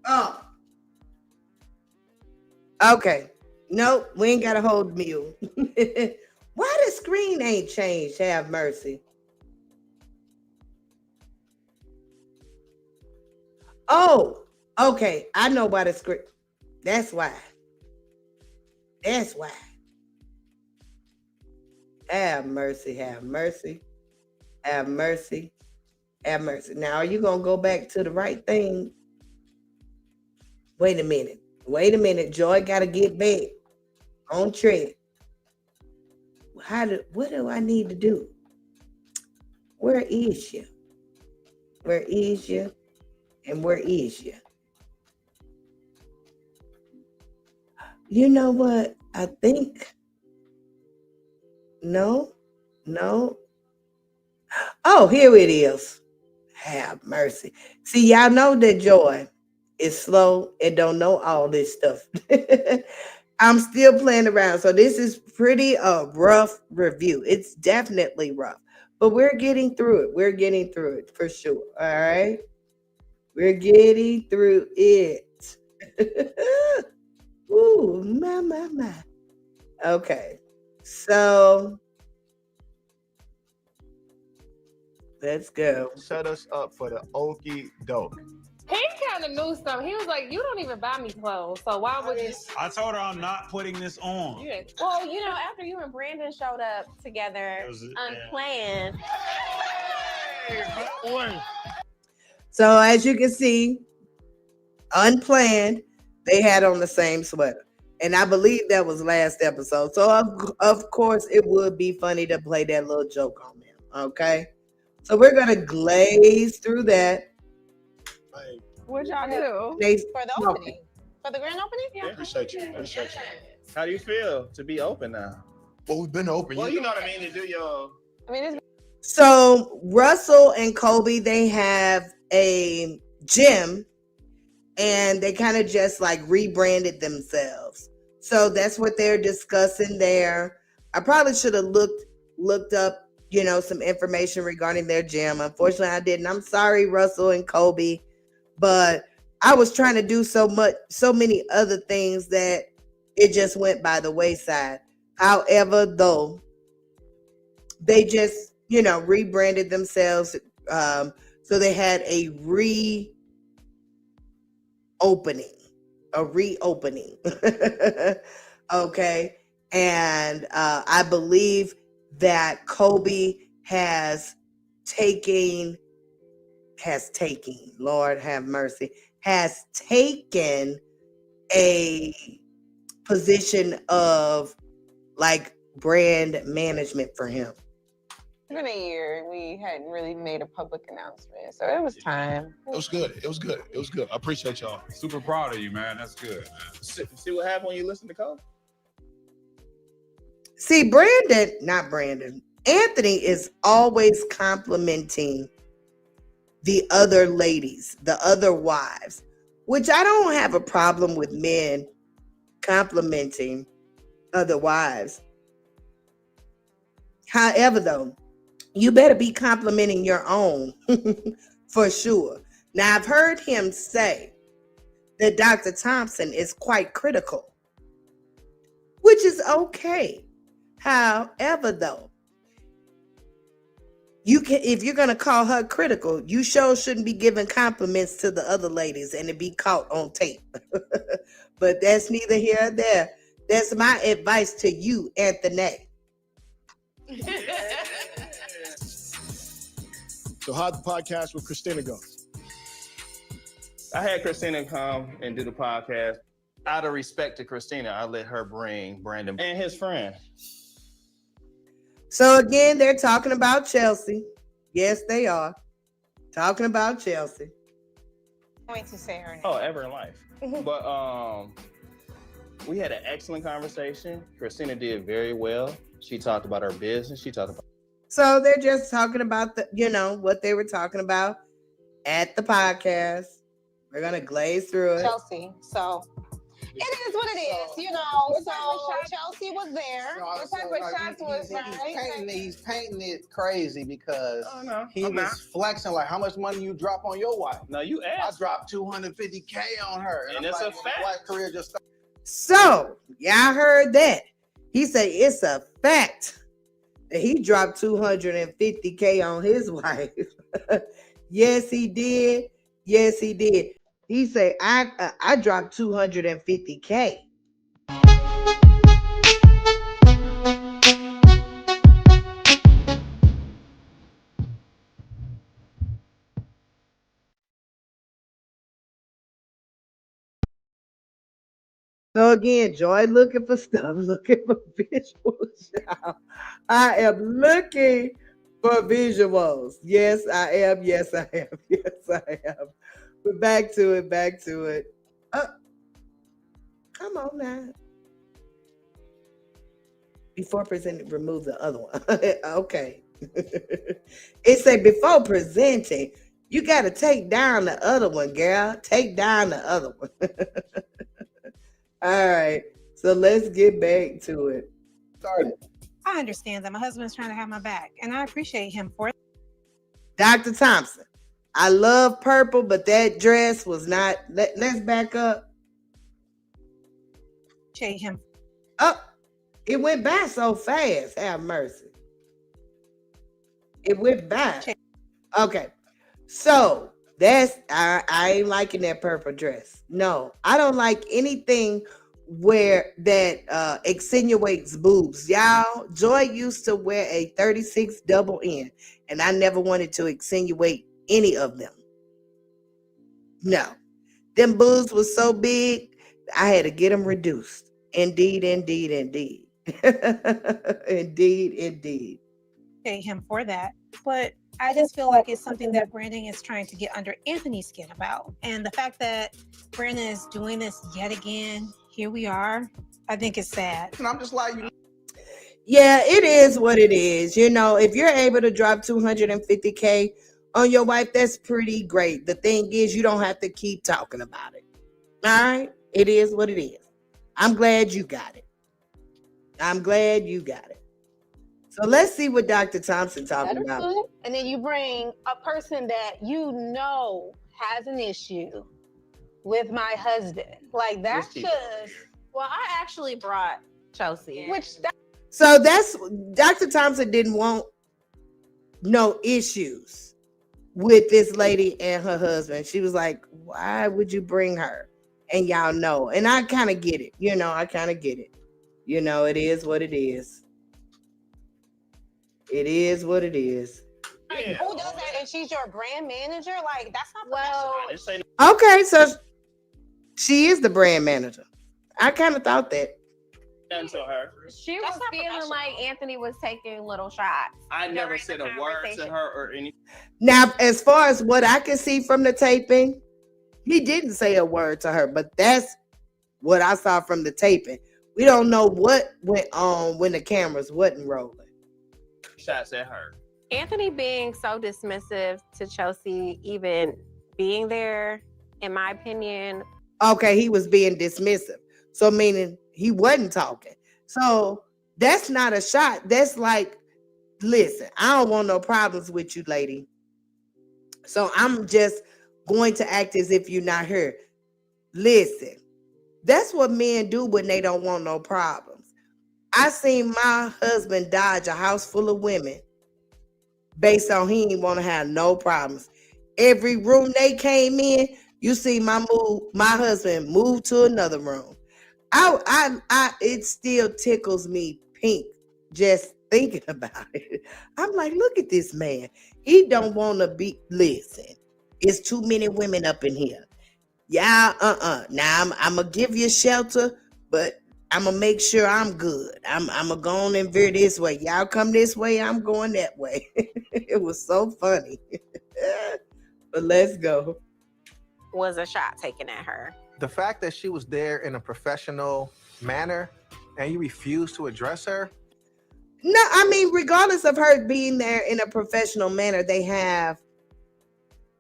Oh. Okay. Nope, we ain't got to hold the mute. Why the screen ain't changed? Have mercy. Oh, okay. I know why the screen. That's why. That's why. Have mercy, have mercy, have mercy, have mercy. Now, are you going to go back to the right thing? Wait a minute. Wait a minute. Joy got to get back on track. What do I need to do? Where is you? Where is you? And where is you? You know what? I think, no, No. Oh, here it is. Have mercy. See, y'all know that Joy is slow and don't know all this stuff. I'm still playing around. So this is pretty rough review. It's definitely rough. But we're getting through it. We're getting through it for sure. All right. We're getting through it. Ooh, my. Okay. So let's go. Set us up for the okie doke. He kind of knew something. He was like, "You don't even buy me clothes, so why would you?" I told her I'm not putting this on. Yeah. Well, after you and Brandon showed up together, unplanned. So as you can see, unplanned, they had on the same sweater. And I believe that was last episode. So of course it would be funny to play that little joke on them. Okay. So we're gonna glaze through that. What y'all do? For the opening. For the grand opening? Yeah, appreciate you. How do you feel to be open now? Well, we've been open. Well, you know what I mean, to do your... So Russell and Kobe, they have a gym and they kind of just like rebranded themselves. So that's what they're discussing there. I probably should have looked up, some information regarding their gym. Unfortunately, I didn't. I'm sorry, Russell and Kobe, but I was trying to do so many other things that it just went by the wayside. However, though, they just, rebranded themselves. So they had a reopening. Okay. And I believe that Kobe has taken, Lord have mercy, has taken a position of like brand management for him. It's been a year. We hadn't really made a public announcement, so it was time. It was good. I appreciate y'all. Super proud of you, man. That's good, man. See what happened when you listen to Cole? See, Anthony is always complimenting the other ladies, the other wives, which I don't have a problem with men complimenting other wives. However, though, you better be complimenting your own for sure. Now, I've heard him say that Dr. Thompson is quite critical, which is okay. However, though, if you're gonna call her critical, you sure shouldn't be giving compliments to the other ladies and it be caught on tape. But that's neither here nor there. That's my advice to you, Anthony. So how'd the podcast with Christina go? I had Christina come and do the podcast. Out of respect to Christina, I let her bring Brandon and his friend. So again, they're talking about Chelsea. Yes, they are. Talking about Chelsea. Wait to say her name. Oh, ever in life. But we had an excellent conversation. Christina did very well. She talked about her business. So they're just talking about what they were talking about at the podcast. We're gonna glaze through it. Chelsea. So it is what it is, So Chelsea was there. What type of shots was He's painting it crazy because he I'm was not. flexing like how much money you drop on your wife. No, you asked. I dropped $250K on her, And I'm it's a like, fact. my career just started. So y'all heard that. He said it's a fact that he dropped $250K on his wife. Yes, he did. Yes, he did. He said, I dropped $250K. So again, Joy looking for stuff, looking for visuals. I am looking for visuals. Yes, I am. Yes, I am. Yes, I am. But back to it. Come on now. Before presenting, remove the other one. Okay. It say before presenting, you got to take down the other one, girl. Take down the other one. All right. So let's get back to it. Started. I understand that my husband's trying to have my back, and I appreciate him for it. Dr. Thompson, I love purple, but that dress was not. Let's back up. Appreciate him. Oh, it went by so fast. Have mercy. It went by. Okay. So that's I ain't liking that purple dress. No, I don't like anything where that extenuates boobs. Y'all, Joy used to wear a 36 double N, and I never wanted to extenuate any of them. No, them boobs was so big, I had to get them reduced. Indeed, indeed, indeed. Indeed, indeed. Appreciate him for that. But I just feel like it's something that Brandon is trying to get under Anthony's skin about. And the fact that Brandon is doing this yet again, here we are, I think it's sad. And I'm just like, yeah, it is what it is. You know, if you're able to drop 250K on your wife, that's pretty great. The thing is, you don't have to keep talking about it. All right? It is what it is. I'm glad you got it. I'm glad you got it. So let's see what Dr. Thompson talking about. And then you bring a person that you know has an issue with my husband. Like that's just. Well, I actually brought Chelsea. So that's Dr. Thompson didn't want no issues with this lady and her husband. She was like, why would you bring her? And y'all know. And I kind of get it. You know, I kind of get it. You know, it is what it is. It is what it is. Like, who does that? And she's your brand manager? Like, that's not professional. Okay, so she is the brand manager. I kind of thought that. To her. She was feeling like Anthony was taking little shots. I never said a word to her or anything. Now, as far as what I can see from the taping, he didn't say a word to her, but that's what I saw from the taping. We don't know what went on when the cameras wasn't rolling. Shots at her. Anthony being so dismissive to Chelsea, even being there, in my opinion. Okay, he was being dismissive. So meaning he wasn't talking. So that's not a shot. That's like, listen, I don't want no problems with you, lady. So I'm just going to act as if you're not here. Listen, that's what men do when they don't want no problems. I seen my husband dodge a house full of women based on he didn't want to have no problems. Every room they came in, you see my husband move to another room. It still tickles me pink just thinking about it. I'm like, look at this man. He don't want to be, listen, it's too many women up in here. Yeah, Now I'm going to give you shelter, but I'm going to make sure I'm good. I'm going to go on and veer this way. Y'all come this way, I'm going that way. It was so funny. But let's go. Was a shot taken at her. The fact that she was there in a professional manner and you refused to address her. No, I mean, regardless of her being there in a professional manner, they have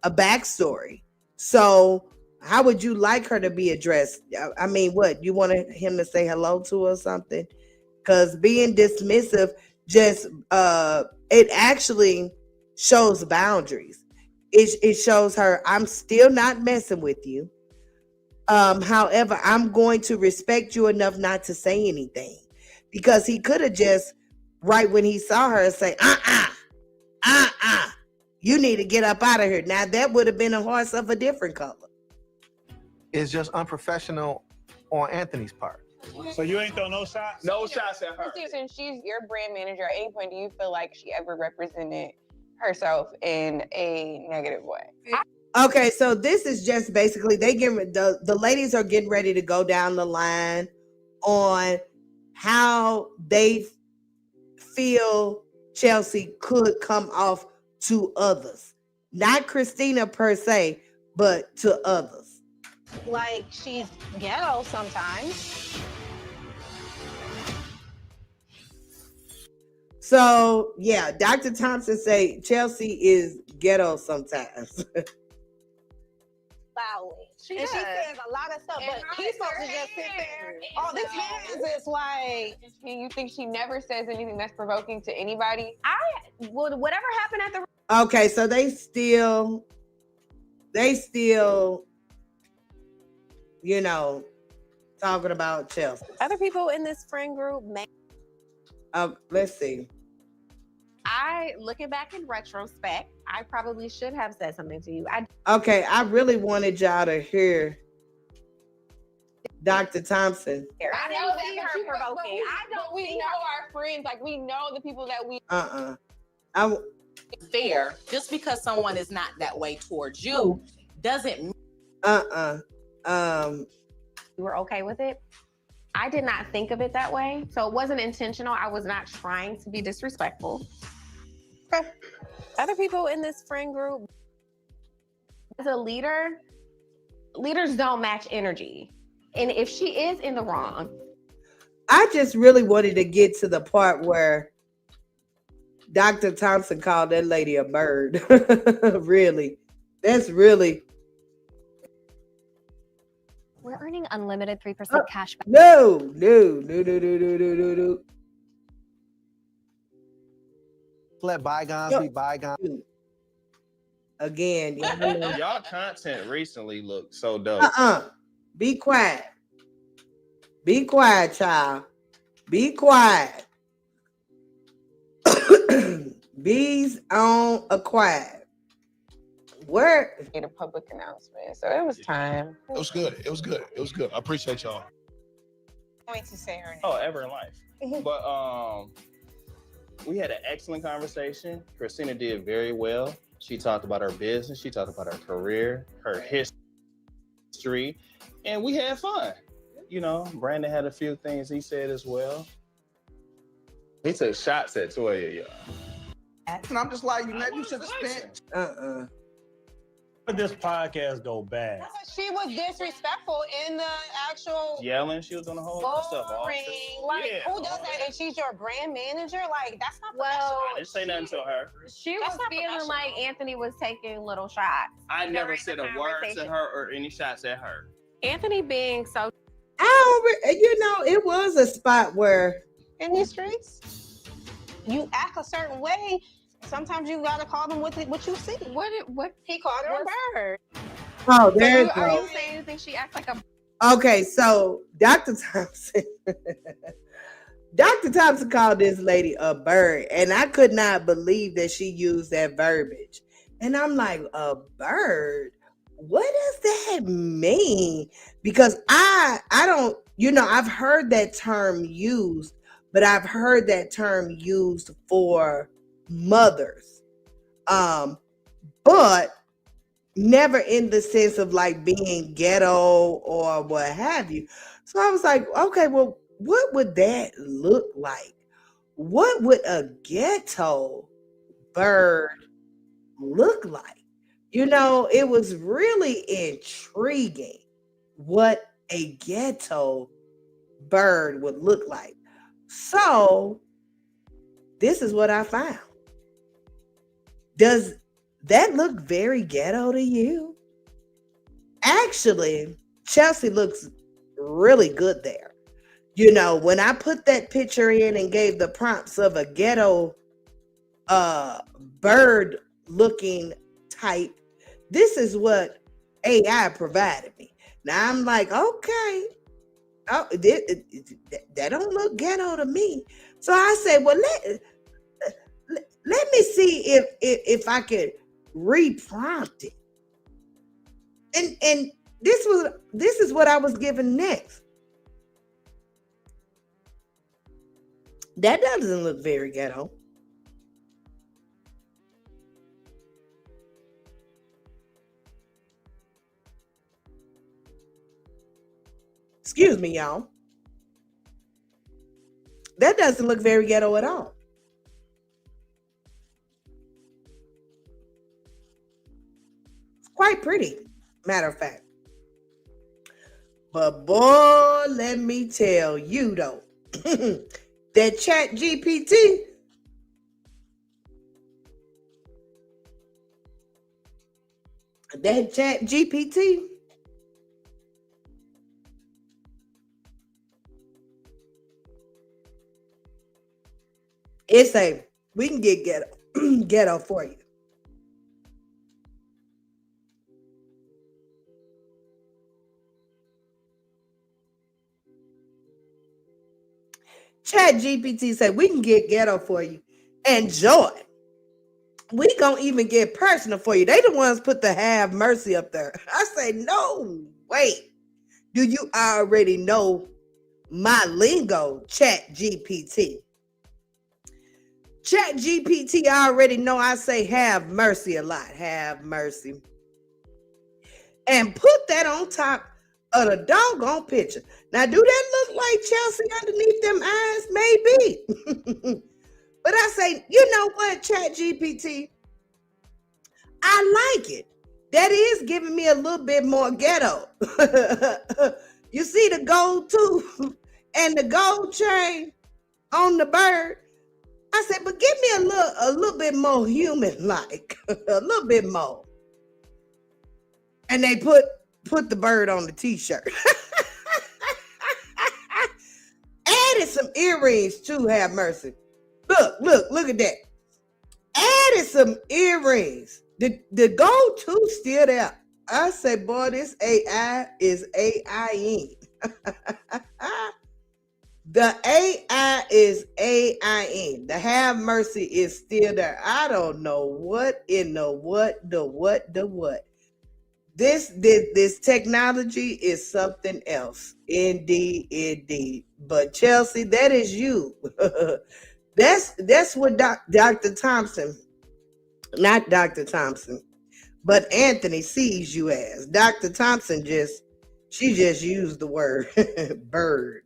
a backstory. So how would you like her to be addressed? I mean, what, you wanted him to say hello to her or something? Because being dismissive just, it actually shows boundaries. It shows her, I'm still not messing with you. However, I'm going to respect you enough not to say anything, because he could have just right when he saw her say, you need to get up out of here. Now that would have been a horse of a different color. It's just unprofessional on Anthony's part. So you ain't throw no shots? No shots at her. Since she's your brand manager, at any point do you feel like she ever represented herself in a negative way? Okay, so this is just basically the ladies are getting ready to go down the line on how they feel Chelsea could come off to others. Not Christina per se, but to others. Like she's ghetto sometimes. So yeah, Dr. Thompson say Chelsea is ghetto sometimes. Loudly. She and she does. says a lot of stuff, And but how he's is supposed her to just sit hair? there. Oh, this hands is like. And you think she never says anything that's provoking to anybody? Well, whatever happened at the Okay, so they still, you know, talking about Chelsea. other people in this friend group, Let's see. I looking back in retrospect, I probably should have said something to you. Okay, I really wanted y'all to hear Dr. Thompson. I know didn't see that, her provoking. We know our friends, like we know the people that we. Fair. Just because someone is not that way towards you doesn't mean. You were okay with it. I did not think of it that way, so it wasn't intentional. I was not trying to be disrespectful. Other people in this friend group, as a leader, leaders don't match energy. And if she is in the wrong, I just really wanted to get to the part where Dr. Thompson called that lady a bird. Really. That's really. We're earning unlimited 3% cash back. No. Let bygones be bygones. Again, y'all content recently looked so dope. Be quiet. Be quiet, child. Be quiet. Bees on a quiet. Where? Made a public announcement, so it was time. It was good. It was good. It was good. I appreciate y'all. I'm going to say her name. Oh, ever in life. But we had an excellent conversation. Christina did very well. She talked about her business. She talked about her career, her history, and we had fun. You know, Brandon had a few things he said as well. He took shots at Toya, y'all. And I'm just like, you should have spent. But this podcast go bad. She was disrespectful in the actual. Yelling, she was on the whole stuff. Boring. Like, who does that? And she's your brand manager? Like, that's not professional. I didn't say nothing to her. she was feeling like Anthony was taking little shots. I never during said the a word to conversation. her or any shots at her. Anthony being so. It was a spot where In these streets, you act a certain way. Sometimes you gotta call them what you see. What he called her a bird. Oh, there you Are go. you saying you think she acts like a? Okay, so Dr. Thompson called this lady a bird, and I could not believe that she used that verbiage. And I'm like, a bird? What does that mean? Because I don't, I've heard that term used, but I've heard that term used for mothers. But never in the sense of like being ghetto or what have you. So I was like, okay, well, what would that look like? What would a ghetto bird look like? It was really intriguing what a ghetto bird would look like. So this is what I found. Does that look very ghetto to you? Actually, Chelsea looks really good there. When I put that picture in and gave the prompts of a ghetto bird looking type, this is what AI provided me. Now I'm like, okay, that don't look ghetto to me. So I said, well, let me see if I could reprompt it. And this is what I was given next. That doesn't look very ghetto. Excuse me, y'all. That doesn't look very ghetto at all. It's quite pretty, matter of fact. But boy, let me tell you though, that Chat GPT, That chat GPT. It say we can get ghetto for you. Chat GPT said we can get ghetto for you. And Joy, we gonna even get personal for you. They the ones put the have mercy up there. I say, no, wait. Do you already know my lingo, Chat GPT? Chat GPT already know I say have mercy a lot. Have mercy. And put that on top of the doggone picture. Now, do that look like Chelsea underneath them eyes? Maybe. But I say, you know what, Chat GPT? I like it. That is giving me a little bit more ghetto. You see the gold tooth and the gold chain on the bird? I said, but give me a little bit more human-like, a little bit more. And they put the bird on the t-shirt. Added some earrings too, have mercy. Look at that. Added some earrings. The gold tooth still there. I say, boy, this AI is AI-ing. The AI is AI-ing. The have mercy is still there. I don't know what in the what. This technology is something else. Indeed. But Chelsea, that is you. That's what Dr. Thompson, not Dr. Thompson, but Anthony sees you as. Dr. Thompson she just used the word bird.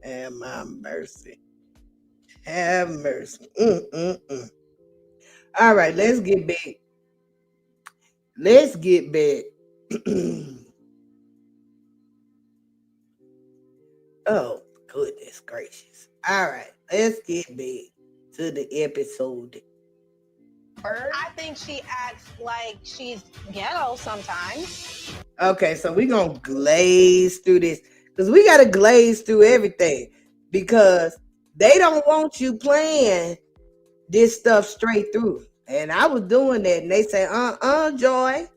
Have my mercy. Have mercy. All right, let's get back. Oh, goodness gracious. All right, let's get back to the episode. I think she acts like she's ghetto sometimes. Okay, so we're going to glaze through this because we got to glaze through everything because they don't want you playing this stuff straight through. And I was doing that and they say, Joy,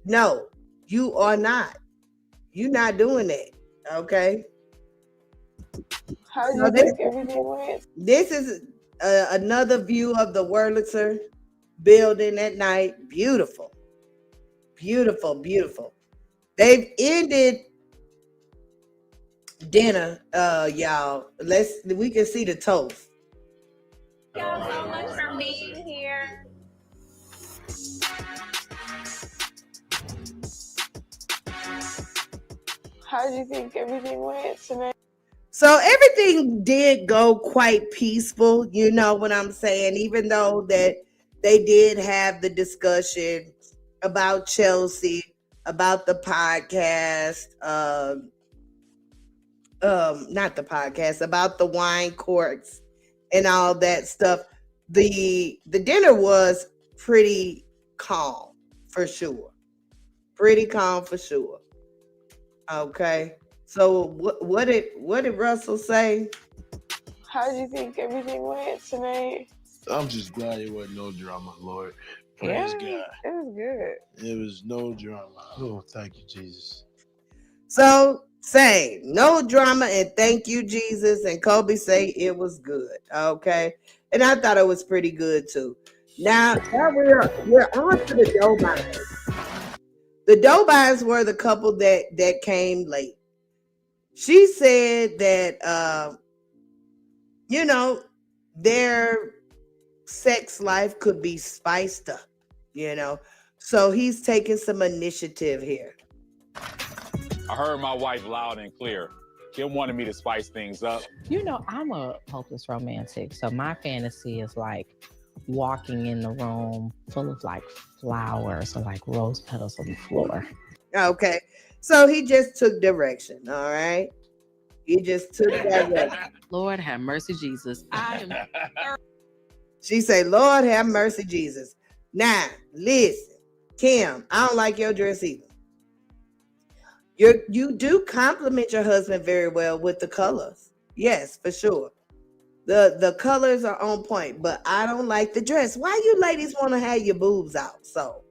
no, you are not. You're not doing that, okay? How do you think everything went? This is another view of the Wurlitzer building at night. Beautiful. They've ended dinner, y'all. We can see the toast. Thank y'all so much for being here. How do you think everything went tonight? So everything did go quite peaceful, you know what I'm saying? Even though that they did have the discussion about Chelsea, about the podcast, not the podcast, about the wine corks and all that stuff. The dinner was pretty calm for sure. Okay. So what did Russell say? How do you think everything went tonight? I'm just glad it wasn't no drama, Lord. Praise God. It was good. It was no drama. Oh, thank you, Jesus. So say no drama and thank you, Jesus. And Kobe say it was good. Okay. And I thought it was pretty good too. Now we're on to the Dobines. The Dobines were the couple that came late. She said that their sex life could be spiced up, So he's taking some initiative here. I heard my wife loud and clear. Kim wanted me to spice things up. I'm a hopeless romantic, so my fantasy is like walking in the room full of like flowers or like rose petals on the floor. Okay. So he just took direction, all right? He just took direction. Lord have mercy, Jesus. She said, Lord have mercy, Jesus. Now, listen. Kim, I don't like your dress either. You do compliment your husband very well with the colors. Yes, for sure. The colors are on point, but I don't like the dress. Why you ladies want to have your boobs out? So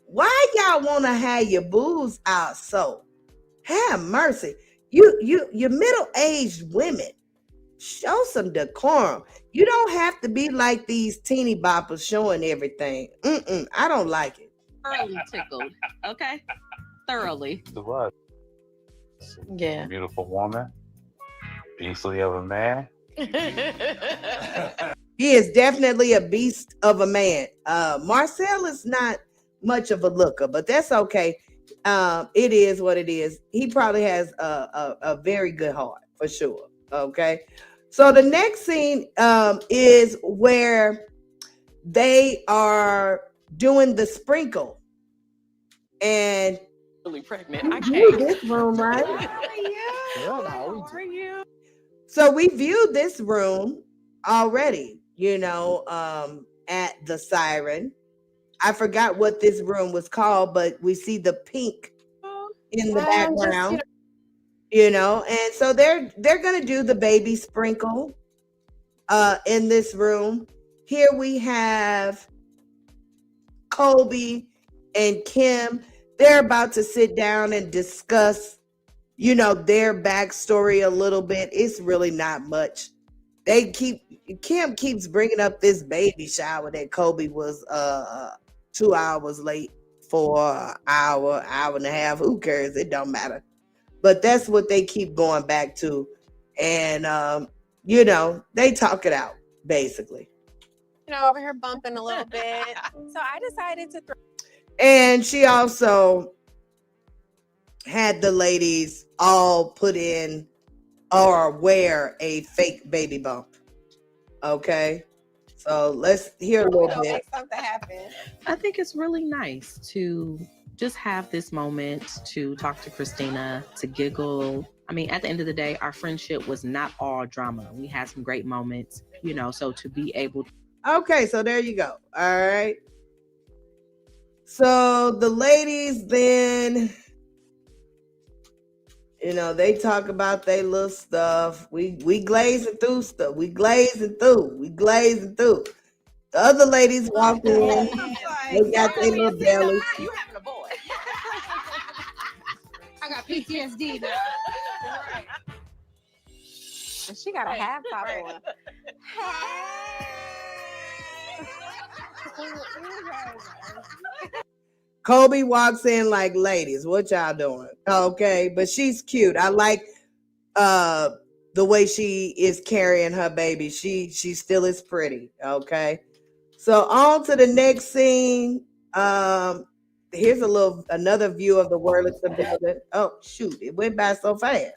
why y'all want to have your boobs out? So have mercy. You middle-aged women, show some decorum. You don't have to be like these teeny boppers showing everything. I don't like it. Thoroughly tickled. Okay. Thoroughly. The what? Yeah. Beautiful woman. Beastly of a man. He is definitely a beast of a man. Marcel is not much of a looker, but that's okay. It is what it is. He probably has a very good heart for sure. Okay. So the next scene is where they are doing the sprinkle. And really pregnant. I you can't. this room, right? How are you? So we viewed this room already, at the Siren. I forgot what this room was called, but we see the pink in the background, and so they're gonna do the baby sprinkle in this room. Here we have Colby and Kim. They're about to sit down and discuss their backstory a little bit. It's really not much. Kim keeps bringing up this baby shower that Kobe was 2 hours late for an hour and a half. Who cares? It don't matter. But that's what they keep going back to. And they talk it out, basically. Over here bumping a little bit. So I decided to throw. And she also had the ladies all put in or wear a fake baby bump. Okay, so let's hear a little bit. Make something happen. I think it's really nice to just have this moment to talk to Christina, to giggle. I mean, at the end of the day, our friendship was not all drama. We had some great moments, so to be able to. Okay, so there you go. All right. So the ladies then, they talk about their little stuff. We glazing through stuff. We glazing through. The other ladies walk in. They got their little bellies. You having a boy. I got PTSD now. Right. And she got a half top on. Kobe walks in like, ladies, what y'all doing? Okay, but she's cute. I like the way she is carrying her baby. She still is pretty. Okay, so on to the next scene. Here's another view of the Wurlitzer building. Oh shoot, it went by so fast.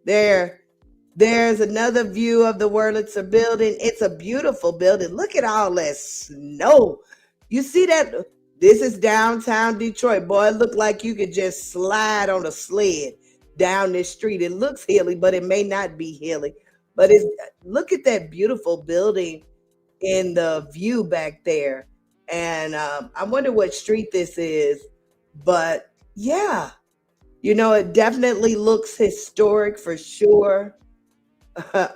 There's another view of the Wurlitzer building. It's a beautiful building. Look at all that snow. You see that? This is downtown Detroit. Boy, it looked like you could just slide on a sled down this street. It looks hilly, but it may not be hilly. But look at that beautiful building in the view back there. And I wonder what street this is. But yeah, it definitely looks historic for sure.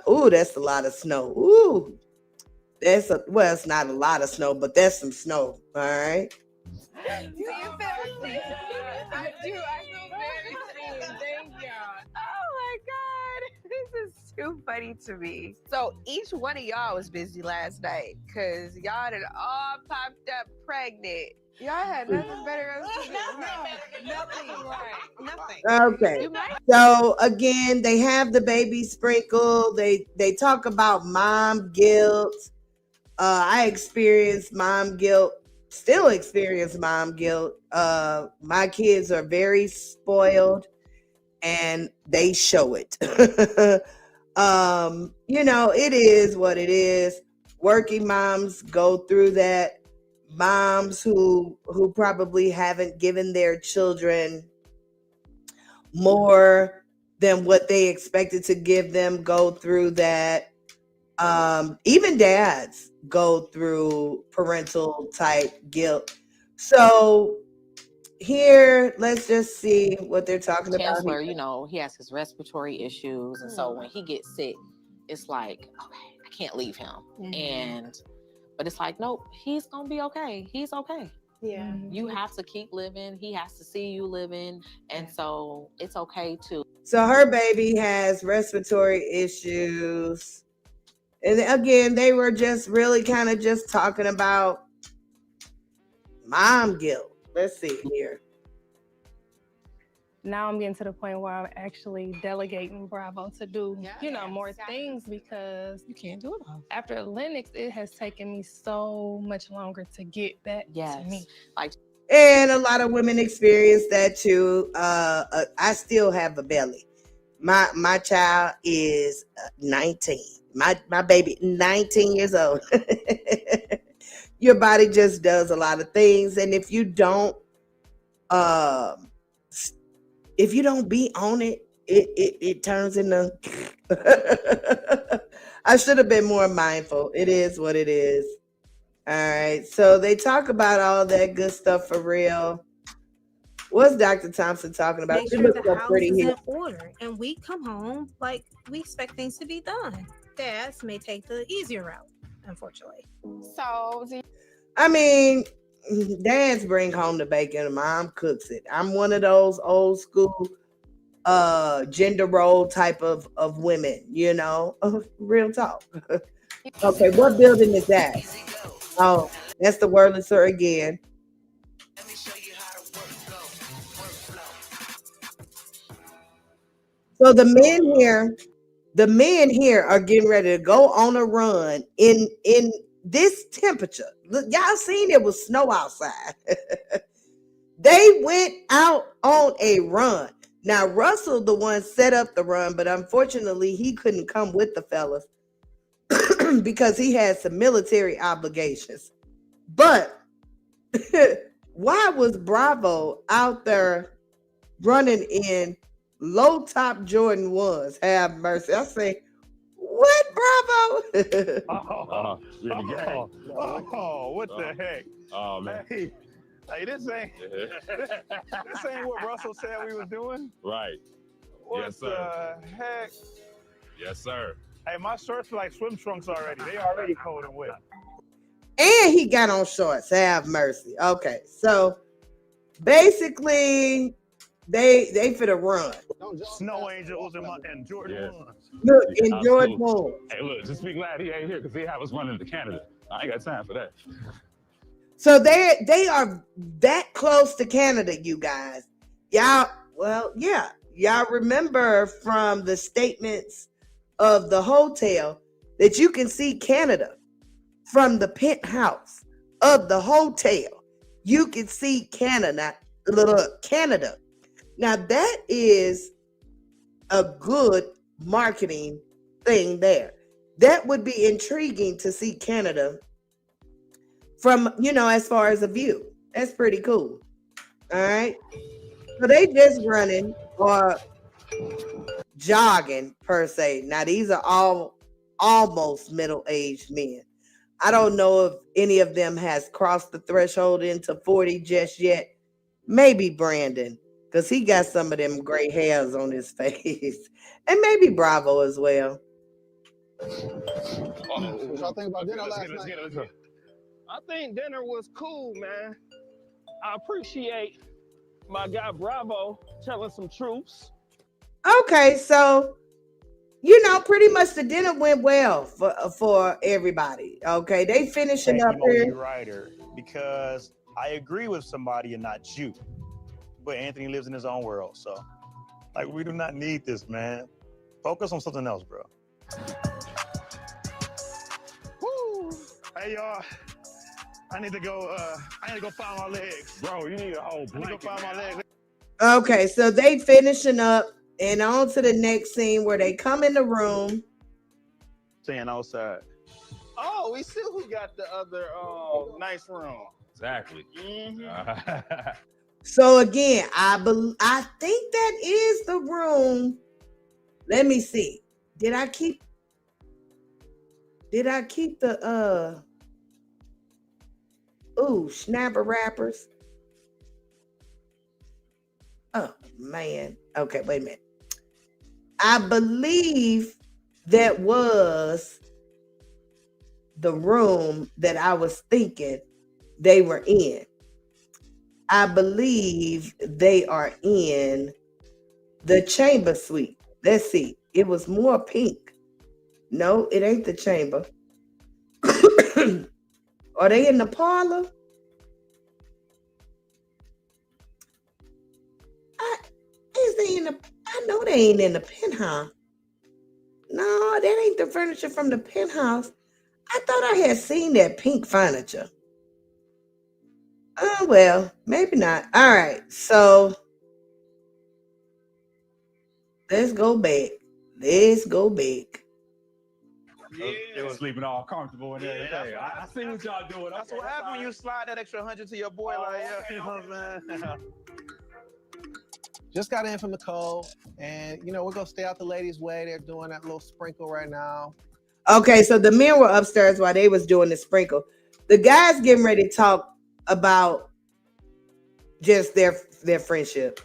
Ooh, that's a lot of snow. Ooh. It's not a lot of snow, but that's some snow. All right. Do you feel me? I do. I feel very seen. Thank y'all. Oh my God. This is too funny to me. So each one of y'all was busy last night because y'all had all popped up pregnant. Y'all had nothing better to do. Nothing. Okay. So again, they have the baby sprinkle. They talk about mom guilt. I experienced mom guilt, still experience mom guilt. My kids are very spoiled and they show it. It is what it is. Working moms go through that. Moms who probably haven't given their children more than what they expected to give them go through that. Even dads go through parental type guilt. So here, let's just see what they're talking about Chancellor, here. you know, he has his respiratory issues. And so when he gets sick, it's like, okay, I can't leave him. But it's like, nope, he's going to be okay. He's okay. Yeah. You have to keep living. He has to see you living. And so it's okay to. So her baby has respiratory issues. And again, they were just really kind of just talking about mom guilt. Let's see here. Now I'm getting to the point where I'm actually delegating Bravo to do, more things because you can't do it all. After Lennox, it has taken me so much longer to get back to me. And a lot of women experience that too. I still have a belly. My child is 19. My baby, 19 years old. Your body just does a lot of things, and if you don't be on it, it turns into. I should have been more mindful. It is what it is. All right. So they talk about all that good stuff for real. What's Dr. Thompson talking about? Make She sure looks the so house pretty is here. in order, and we come home like we expect things to be done. Dads may take the easier route, unfortunately. So, I mean, dads bring home the bacon and mom cooks it. I'm one of those old school gender role type of women, real talk. Okay, what building is that? Oh, that's the Wurlitzer again. So the men here are getting ready to go on a run in this temperature. Look, y'all seen it was snow outside. They went out on a run. Now Russell, the one set up the run, but unfortunately he couldn't come with the fellas because he had some military obligations. But why was Bravo out there running in low top Jordan 1s? Have mercy. I say, what, Bravo? What the heck? Oh, man. Hey, this ain't what Russell said we was doing. Right. What Yes, sir. the heck? Yes, sir. Hey, my shorts feel like swim trunks already. They already cold and wet. And he got on shorts. Have mercy. Okay, so basically, they finna run. Snow Angels and Jordan ones. Look, in Jordan Absolutely. ones. Hey, look, just be glad he ain't here because he have us running to Canada. I ain't got time for that. So they are that close to Canada, you guys. Y'all remember from the statements of the hotel that you can see Canada from the penthouse of the hotel. You can see Canada. Now that is a good marketing thing there. That would be intriguing to see Canada from, as far as a view. That's pretty cool. All right. So they just running or jogging per se. Now these are all almost middle-aged men. I don't know if any of them has crossed the threshold into 40 just yet. Maybe Brandon, because he got some of them gray hairs on his face. And maybe Bravo as well. What y'all think about dinner last night? Let's go. I think dinner was cool, man. I appreciate my guy Bravo telling some truths. Okay, so pretty much the dinner went well for everybody. Okay, they finishing up here. Writer, because I agree with somebody and not you. But Anthony lives in his own world, so we do not need this, man. Focus on something else, bro. Woo! Hey y'all, I need to go find my legs. Bro, you need a whole blanket. I need to go find my legs. Okay, so they finishing up and on to the next scene where they come in the room. Staying outside. Oh, we see who got the other nice room. Exactly. Mm-hmm. So again, I think that is the room. Let me see. Did I keep? Did I keep the snapper wrappers? Oh man. Okay, wait a minute. I believe that was the room that I was thinking they were in. I believe they are in the chamber suite. Let's see. It was more pink. No, it ain't the chamber. Are they in the parlor? Is they in the? I know they ain't in the penthouse. No, that ain't the furniture from the penthouse. I thought I had seen that pink furniture. Oh well, maybe not. All right, so let's go back. Let's go back. It was sleeping all comfortable in there. Yeah, Hey, I see what y'all doing. That's Okay, what happened when you slide that extra 100 to your boy like, yeah, you know what I'm saying? Just got in from the cold, and we're gonna stay out the ladies' way. They're doing that little sprinkle right now. Okay, so the men were upstairs while they was doing the sprinkle. The guys getting ready to talk about just their friendship.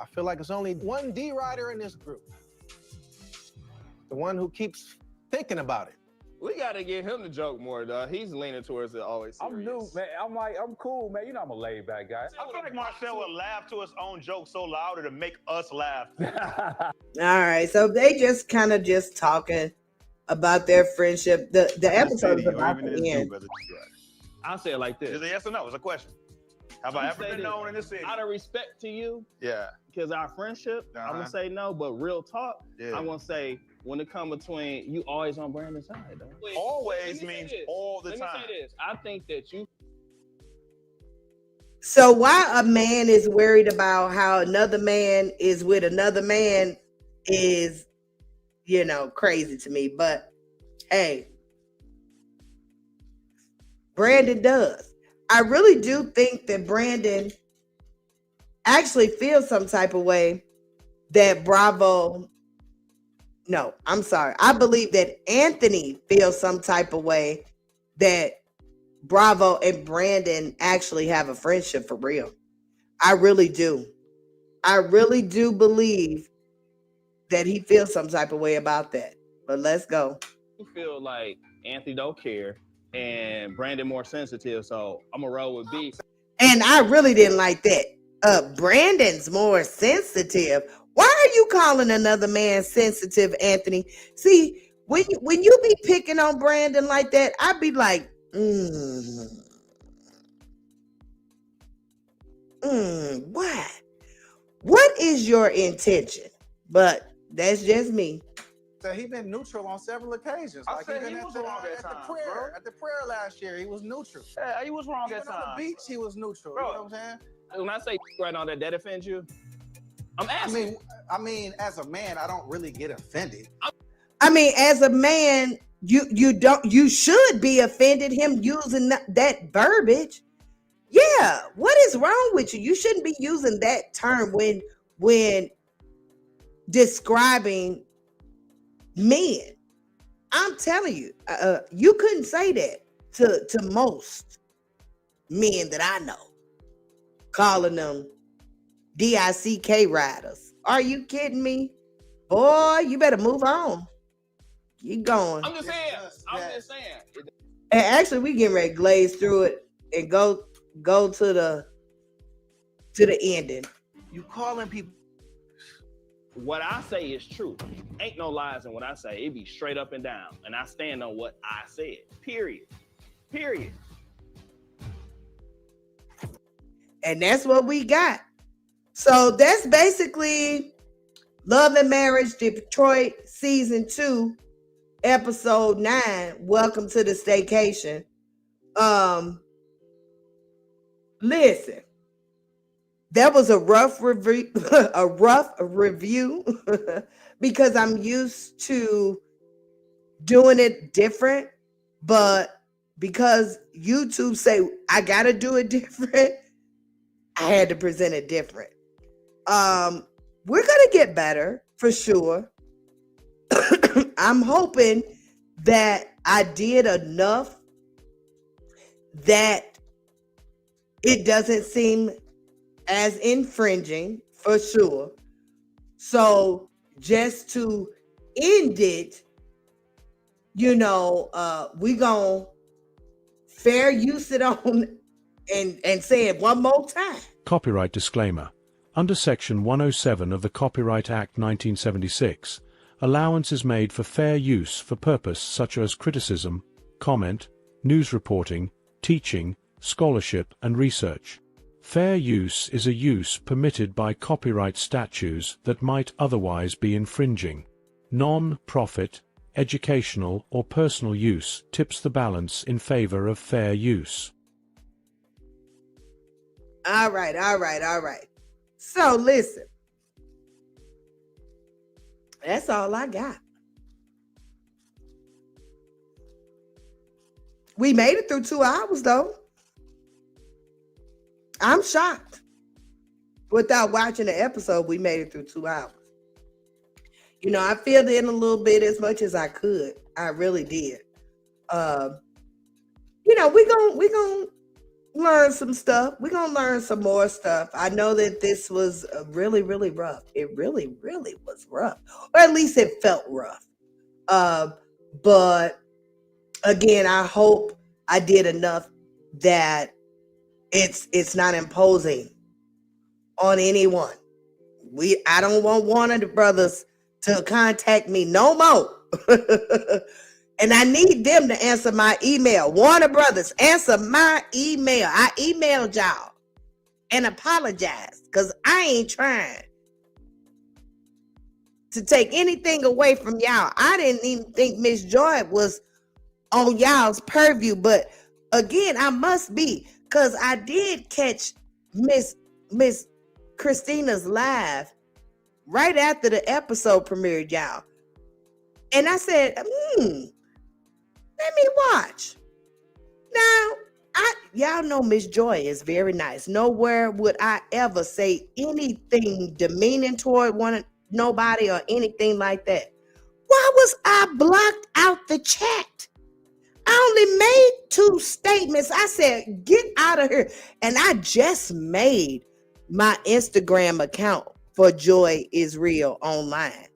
I feel like it's only one D rider in this group. The one who keeps thinking about it. We gotta get him to joke more, dog. He's leaning towards it always serious. I'm new, man. I'm cool, man. You know I'm a laid back guy. I feel like Marcel would laugh to his own joke so louder to make us laugh. All right, so they just kind of just talking about their friendship. The episode is about to end. I'll say it like this. Is it yes or no? It's a question. Have I ever been known in this city? Out of respect to you, Yeah. because our friendship, I'm gonna say no, but real talk, Yeah. I'm gonna say when it comes between you always on Brandon's side, though. Always means all the Let time. me say this. I think that you So why a man is worried about how another man is with another man is, crazy to me. But hey, Brandon does. I really do think that Brandon actually feels some type of way that Bravo. No, I'm sorry. I believe that Anthony feels some type of way that Bravo and Brandon actually have a friendship for real. I really do. I really do believe that he feels some type of way about that. But let's go. feel like Anthony don't care and Brandon more sensitive, so I'm gonna roll with B. And I really didn't like that. Brandon's more sensitive. Why are you calling another man sensitive, Anthony? See, when you be picking on Brandon like that, I'd be like, why? What is your intention? But that's just me. So he been neutral on several occasions. I Like said even he at was the, wrong at at the times, prayer, bro. at the prayer last year, he was neutral. Yeah, he was wrong Even at on the times. beach, he was neutral. Bro. You know what I'm saying? When I say right now that offends you, I'm asking. I mean, as a man, I don't really get offended. I mean, as a man, you should be offended him using that verbiage. Yeah, what is wrong with you? You shouldn't be using that term when describing men. I'm telling you, you couldn't say that to most men that I know, calling them DICK riders. Are you kidding me? Boy, you better move on. Keep going. I'm just saying. I'm just saying. And actually, we getting ready to glaze through it and go to the ending. You calling people. What I say is true. Ain't no lies in what I say. It be straight up and down. And I stand on what I said. Period. Period. And that's what we got. So that's basically Love and Marriage Detroit Season 2, Episode 9. Welcome to the Staycation. Listen, that was a rough review, because I'm used to doing it different, but because YouTube say I gotta do it different, I had to present it different. We're gonna get better for sure. I'm hoping that I did enough that it doesn't seem as infringing for sure. So just to end it, we gonna fair use it on and say it one more time. Copyright disclaimer. Under Section 107 of the Copyright Act 1976, allowance is made for fair use for purpose such as criticism, comment, news reporting, teaching, scholarship, and research. Fair use is a use permitted by copyright statutes that might otherwise be infringing. Non-profit, educational, or personal use tips the balance in favor of fair use. All right. So listen, that's all I got. We made it through 2 hours though. I'm shocked. Without watching the episode, we made it through 2 hours. I filled in a little bit as much as I could. I really did. We gonna learn some stuff. We're gonna learn some more stuff. I know that this was really, really rough. It really, really was rough. Or at least it felt rough. But again, I hope I did enough that it's not imposing on anyone. I don't want one of the brothers to contact me no more. And I need them to answer my email. Warner Brothers, answer my email. I emailed y'all and apologized because I ain't trying to take anything away from y'all. I didn't even think Miss Joy was on y'all's purview, but again, I must be, because I did catch Miss Christina's live right after the episode premiered, y'all. And I said, let me watch. Now, y'all know Miss Joy is very nice. Nowhere would I ever say anything demeaning toward nobody or anything like that. Why was I blocked out the chat? I only made 2 statements. I said, get out of here. And I just made my Instagram account for Joy is Real online.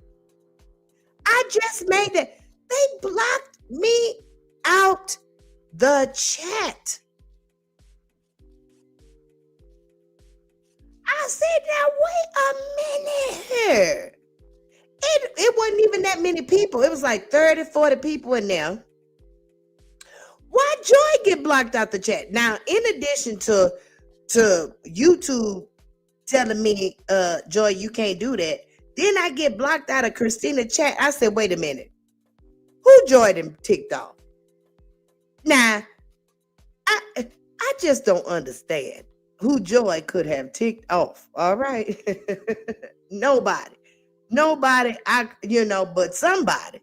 I just made that. They blocked me out the chat. I said, now wait a minute here. It wasn't even that many people. It was like 30, 40 people in there. Why Joy get blocked out the chat? Now, in addition to YouTube telling me, Joy, you can't do that, then I get blocked out of Christina chat. I said, wait a minute. Who Joy them ticked off? Now, I just don't understand who Joy could have ticked off. All right. Nobody, but somebody,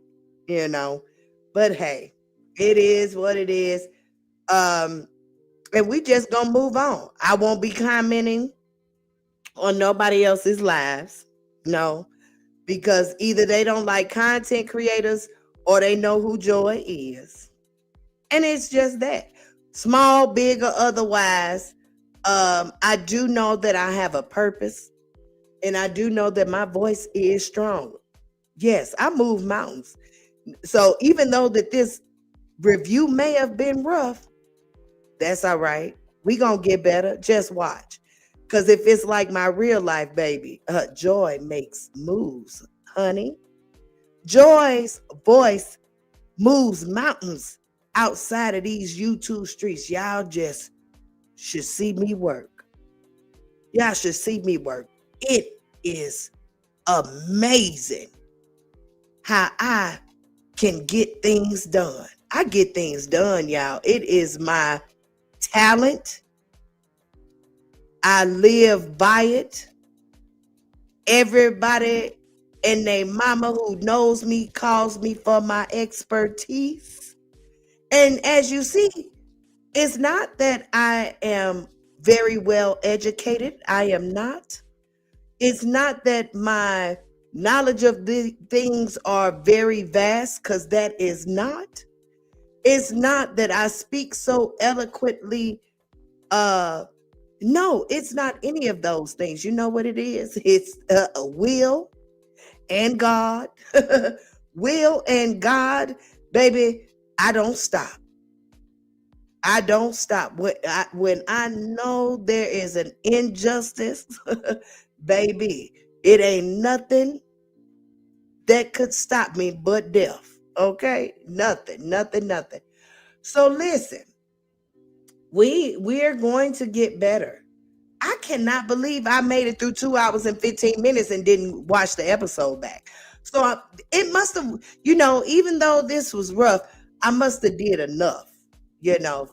but hey, it is what it is. And we just gonna move on. I won't be commenting on nobody else's lives. No, because either they don't like content creators or they know who Joy is. And it's just that. Small, big, or otherwise, I do know that I have a purpose. And I do know that my voice is strong. Yes, I move mountains. So even though that this review may have been rough, that's all right. We gonna get better. Just watch. Because if it's like my real life, baby, Joy makes moves, honey. Joy's voice moves mountains outside of these YouTube streets. Y'all just should see me work. Y'all should see me work. It is amazing how I can get things done. I get things done, y'all. It is my talent. I live by it. Everybody and their mama who knows me calls me for my expertise. And as you see, it's not that I am very well educated. I am not. It's not that my knowledge of the things are very vast, because that is not. It's not that I speak so eloquently. No, it's not any of those things. You know what it is? It's a will and God. Will and God, baby. I don't stop. I don't stop. When I know there is an injustice, baby, it ain't nothing that could stop me but death. Okay? Nothing. So listen, we're going to get better. I cannot believe I made it through 2 hours and 15 minutes and didn't watch the episode back. So it must have, even though this was rough, I must have did enough,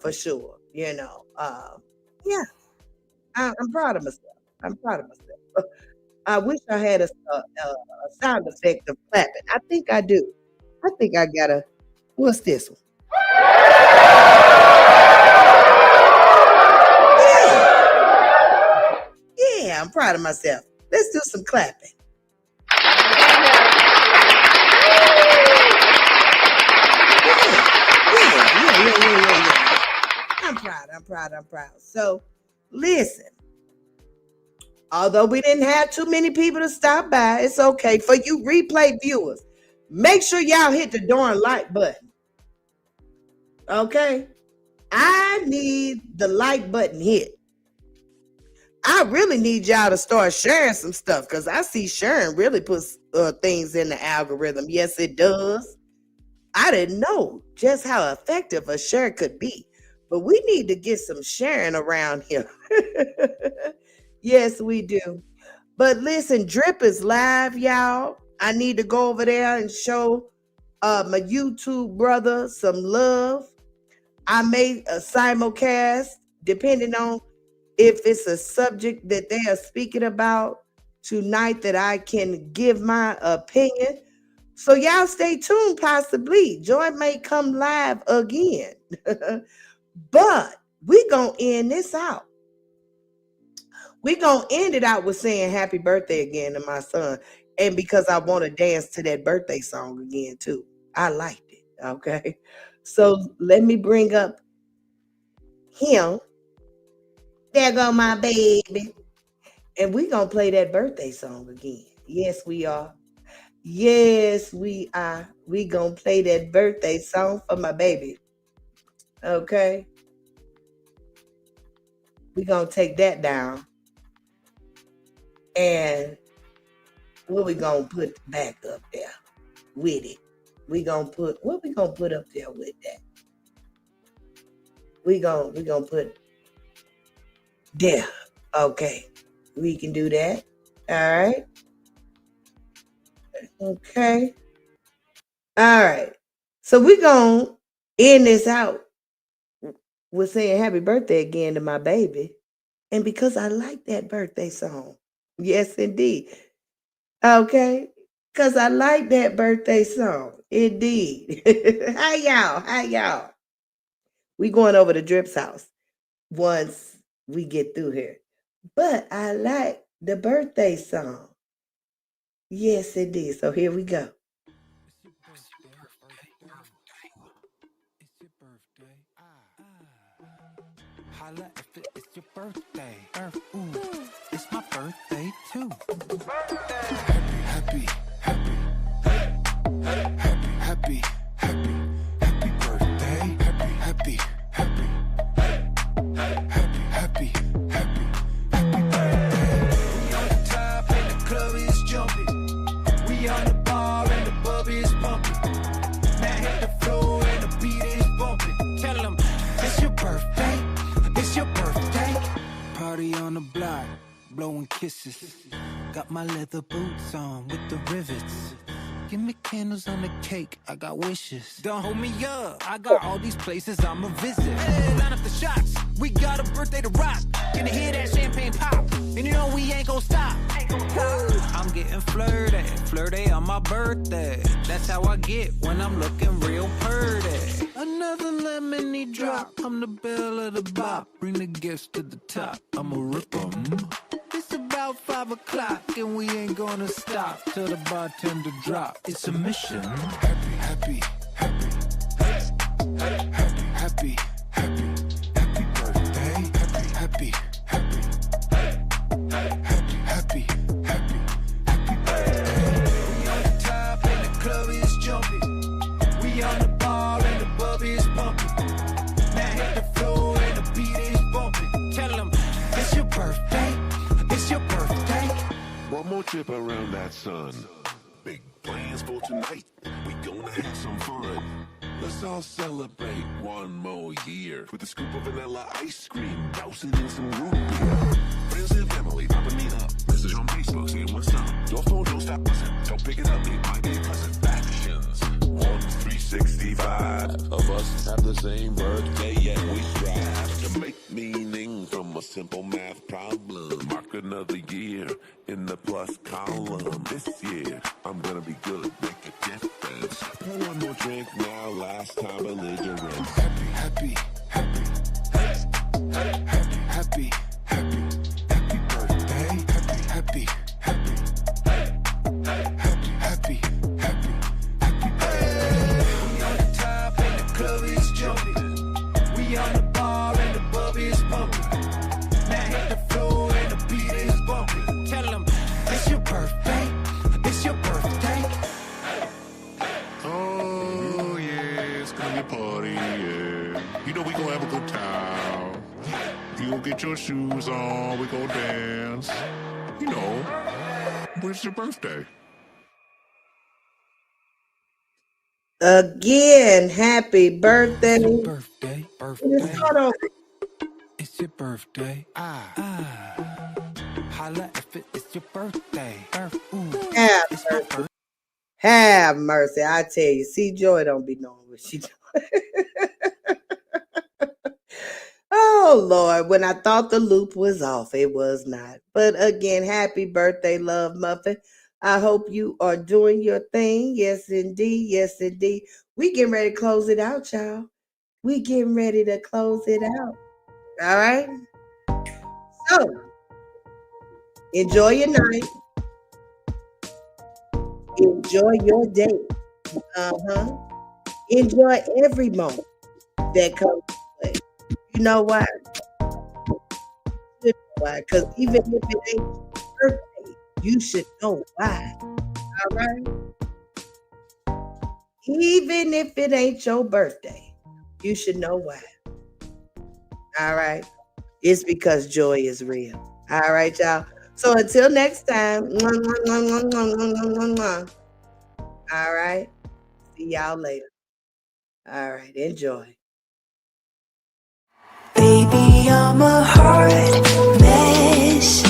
for sure. Yeah, I'm proud of myself. I'm proud of myself. I wish I had a sound effect of clapping. I think I do. I think I got what's this one? Yeah, I'm proud of myself. Let's do some clapping. Yeah. I'm proud. So, listen, although we didn't have too many people to stop by, it's okay. For you replay viewers, make sure y'all hit the darn like button. Okay? I need the like button hit. I really need y'all to start sharing some stuff, because I see sharing really puts things in the algorithm. Yes, it does. I didn't know just how effective a share could be, but we need to get some sharing around here. Yes, we do. But listen, Drip is live, y'all. I need to go over there and show my YouTube brother some love. I made a simulcast, depending on if it's a subject that they are speaking about tonight that I can give my opinion. So y'all stay tuned, possibly. Joy may come live again. But we gonna end this out. We gonna end it out with saying happy birthday again to my son. And because I want to dance to that birthday song again too. I liked it, okay? So let me bring up him. There go my baby. And we gonna play that birthday song again. Yes, we are. Yes, we are. We gonna play that birthday song for my baby. Okay. We gonna take that down. And what we gonna put back up there with it? What we gonna put up there with that? We gonna put there. Okay. We can do that. All right. Okay. All right. So we're going to end this out with saying happy birthday again to my baby. And because I like that birthday song. Yes, indeed. Okay. Because I like that birthday song. Indeed. Hi, y'all. We going over to Drip's house once we get through here. But I like the birthday song. Yes, indeed. So here we go. Holla if it's your birthday. Ooh, it's my birthday too. Happy birthday. Happy birthday. We on the top and the club is jumping. We on the bar and the bub is pumping. Now hit the floor and the beat is bumping. Tell them it's your birthday. It's your birthday. Party on the block, blowing kisses. Got my leather boots on with the rivets. Give me candles on the cake, I got wishes. Don't hold me up, I got all these places I'ma visit. Hey, line up the shots, we got a birthday to rock. Can you hear that champagne pop? And you know we ain't gon' stop. I'm getting flirty on my birthday. That's how I get when I'm looking real purty. Another lemony drop, I'm the belle of the bop. Bring the gifts to the top, I'ma rip 'em. It's about 5 5 o'clock, and we ain't gonna stop till the bartender drop. It's a mission. Happy, happy, happy, happy, happy, happy, happy birthday. Happy, happy, happy, happy, happy, happy, happy birthday. We on the top and the club is jumping. We on the bar and the bub is pumping. Now hit the floor and the beat is bumping. Tell them it's your birthday. It's your birthday. One more trip around that sun. Big plans for tonight. We gonna have some fun. Let's all celebrate one more year with a scoop of vanilla ice cream, dousing in some root beer. Friends and family popping me up. Message on Facebook saying what's up. Your phone don't stop buzzing. Don't pick it up. It might be present. Actions. 1/365 of us have the same birthday, yet we strive to make meaning from a simple math problem. Mark another year in the plus column. This year, I'm gonna be good, make a difference. Pour one more drink now, last time belligerent. Happy, happy, happy, happy, happy, happy, happy birthday. Happy, happy, happy, happy, happy, happy, happy birthday. We on the top and the club is jumping. We on the bar and the bub is pumping. Now hit the floor and the beat is bumping. Tell them it's your birthday. It's your birthday. Oh yeah, it's gonna be a party, yeah. You know we gonna have a good time. You gonna get your shoes on, we gonna dance. You know, but it's your birthday. Again, happy birthday. Birthday, Hold on. It's your birthday. Holla if it's your birthday. Have mercy. I tell you, see, Joy don't be knowing what she doing. Oh, Lord. When I thought the loop was off, it was not. But again, happy birthday, Love Muffin. I hope you are doing your thing. Yes, indeed. Yes, indeed. We getting ready to close it out, y'all. We getting ready to close it out. All right? So, enjoy your night. Enjoy your day. Enjoy every moment that comes to play. You know why? Because even if it ain't your birthday, you should know why. All right? Even if it ain't your birthday, you should know why. All right? It's because joy is real. All right, y'all? So until next time. All right? See y'all later. All right. Enjoy. Baby, I'm a hard mess.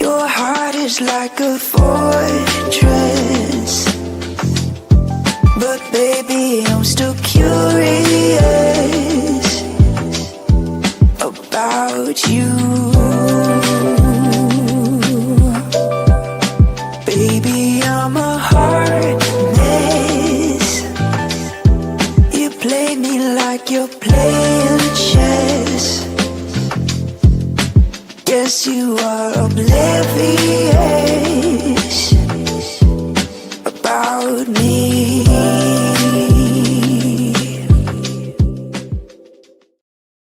Your heart is like a fortress. But baby, I'm still curious about you. Baby, I'm a hard mess. You play me like you're playing chess. Guess you are oblivious about me.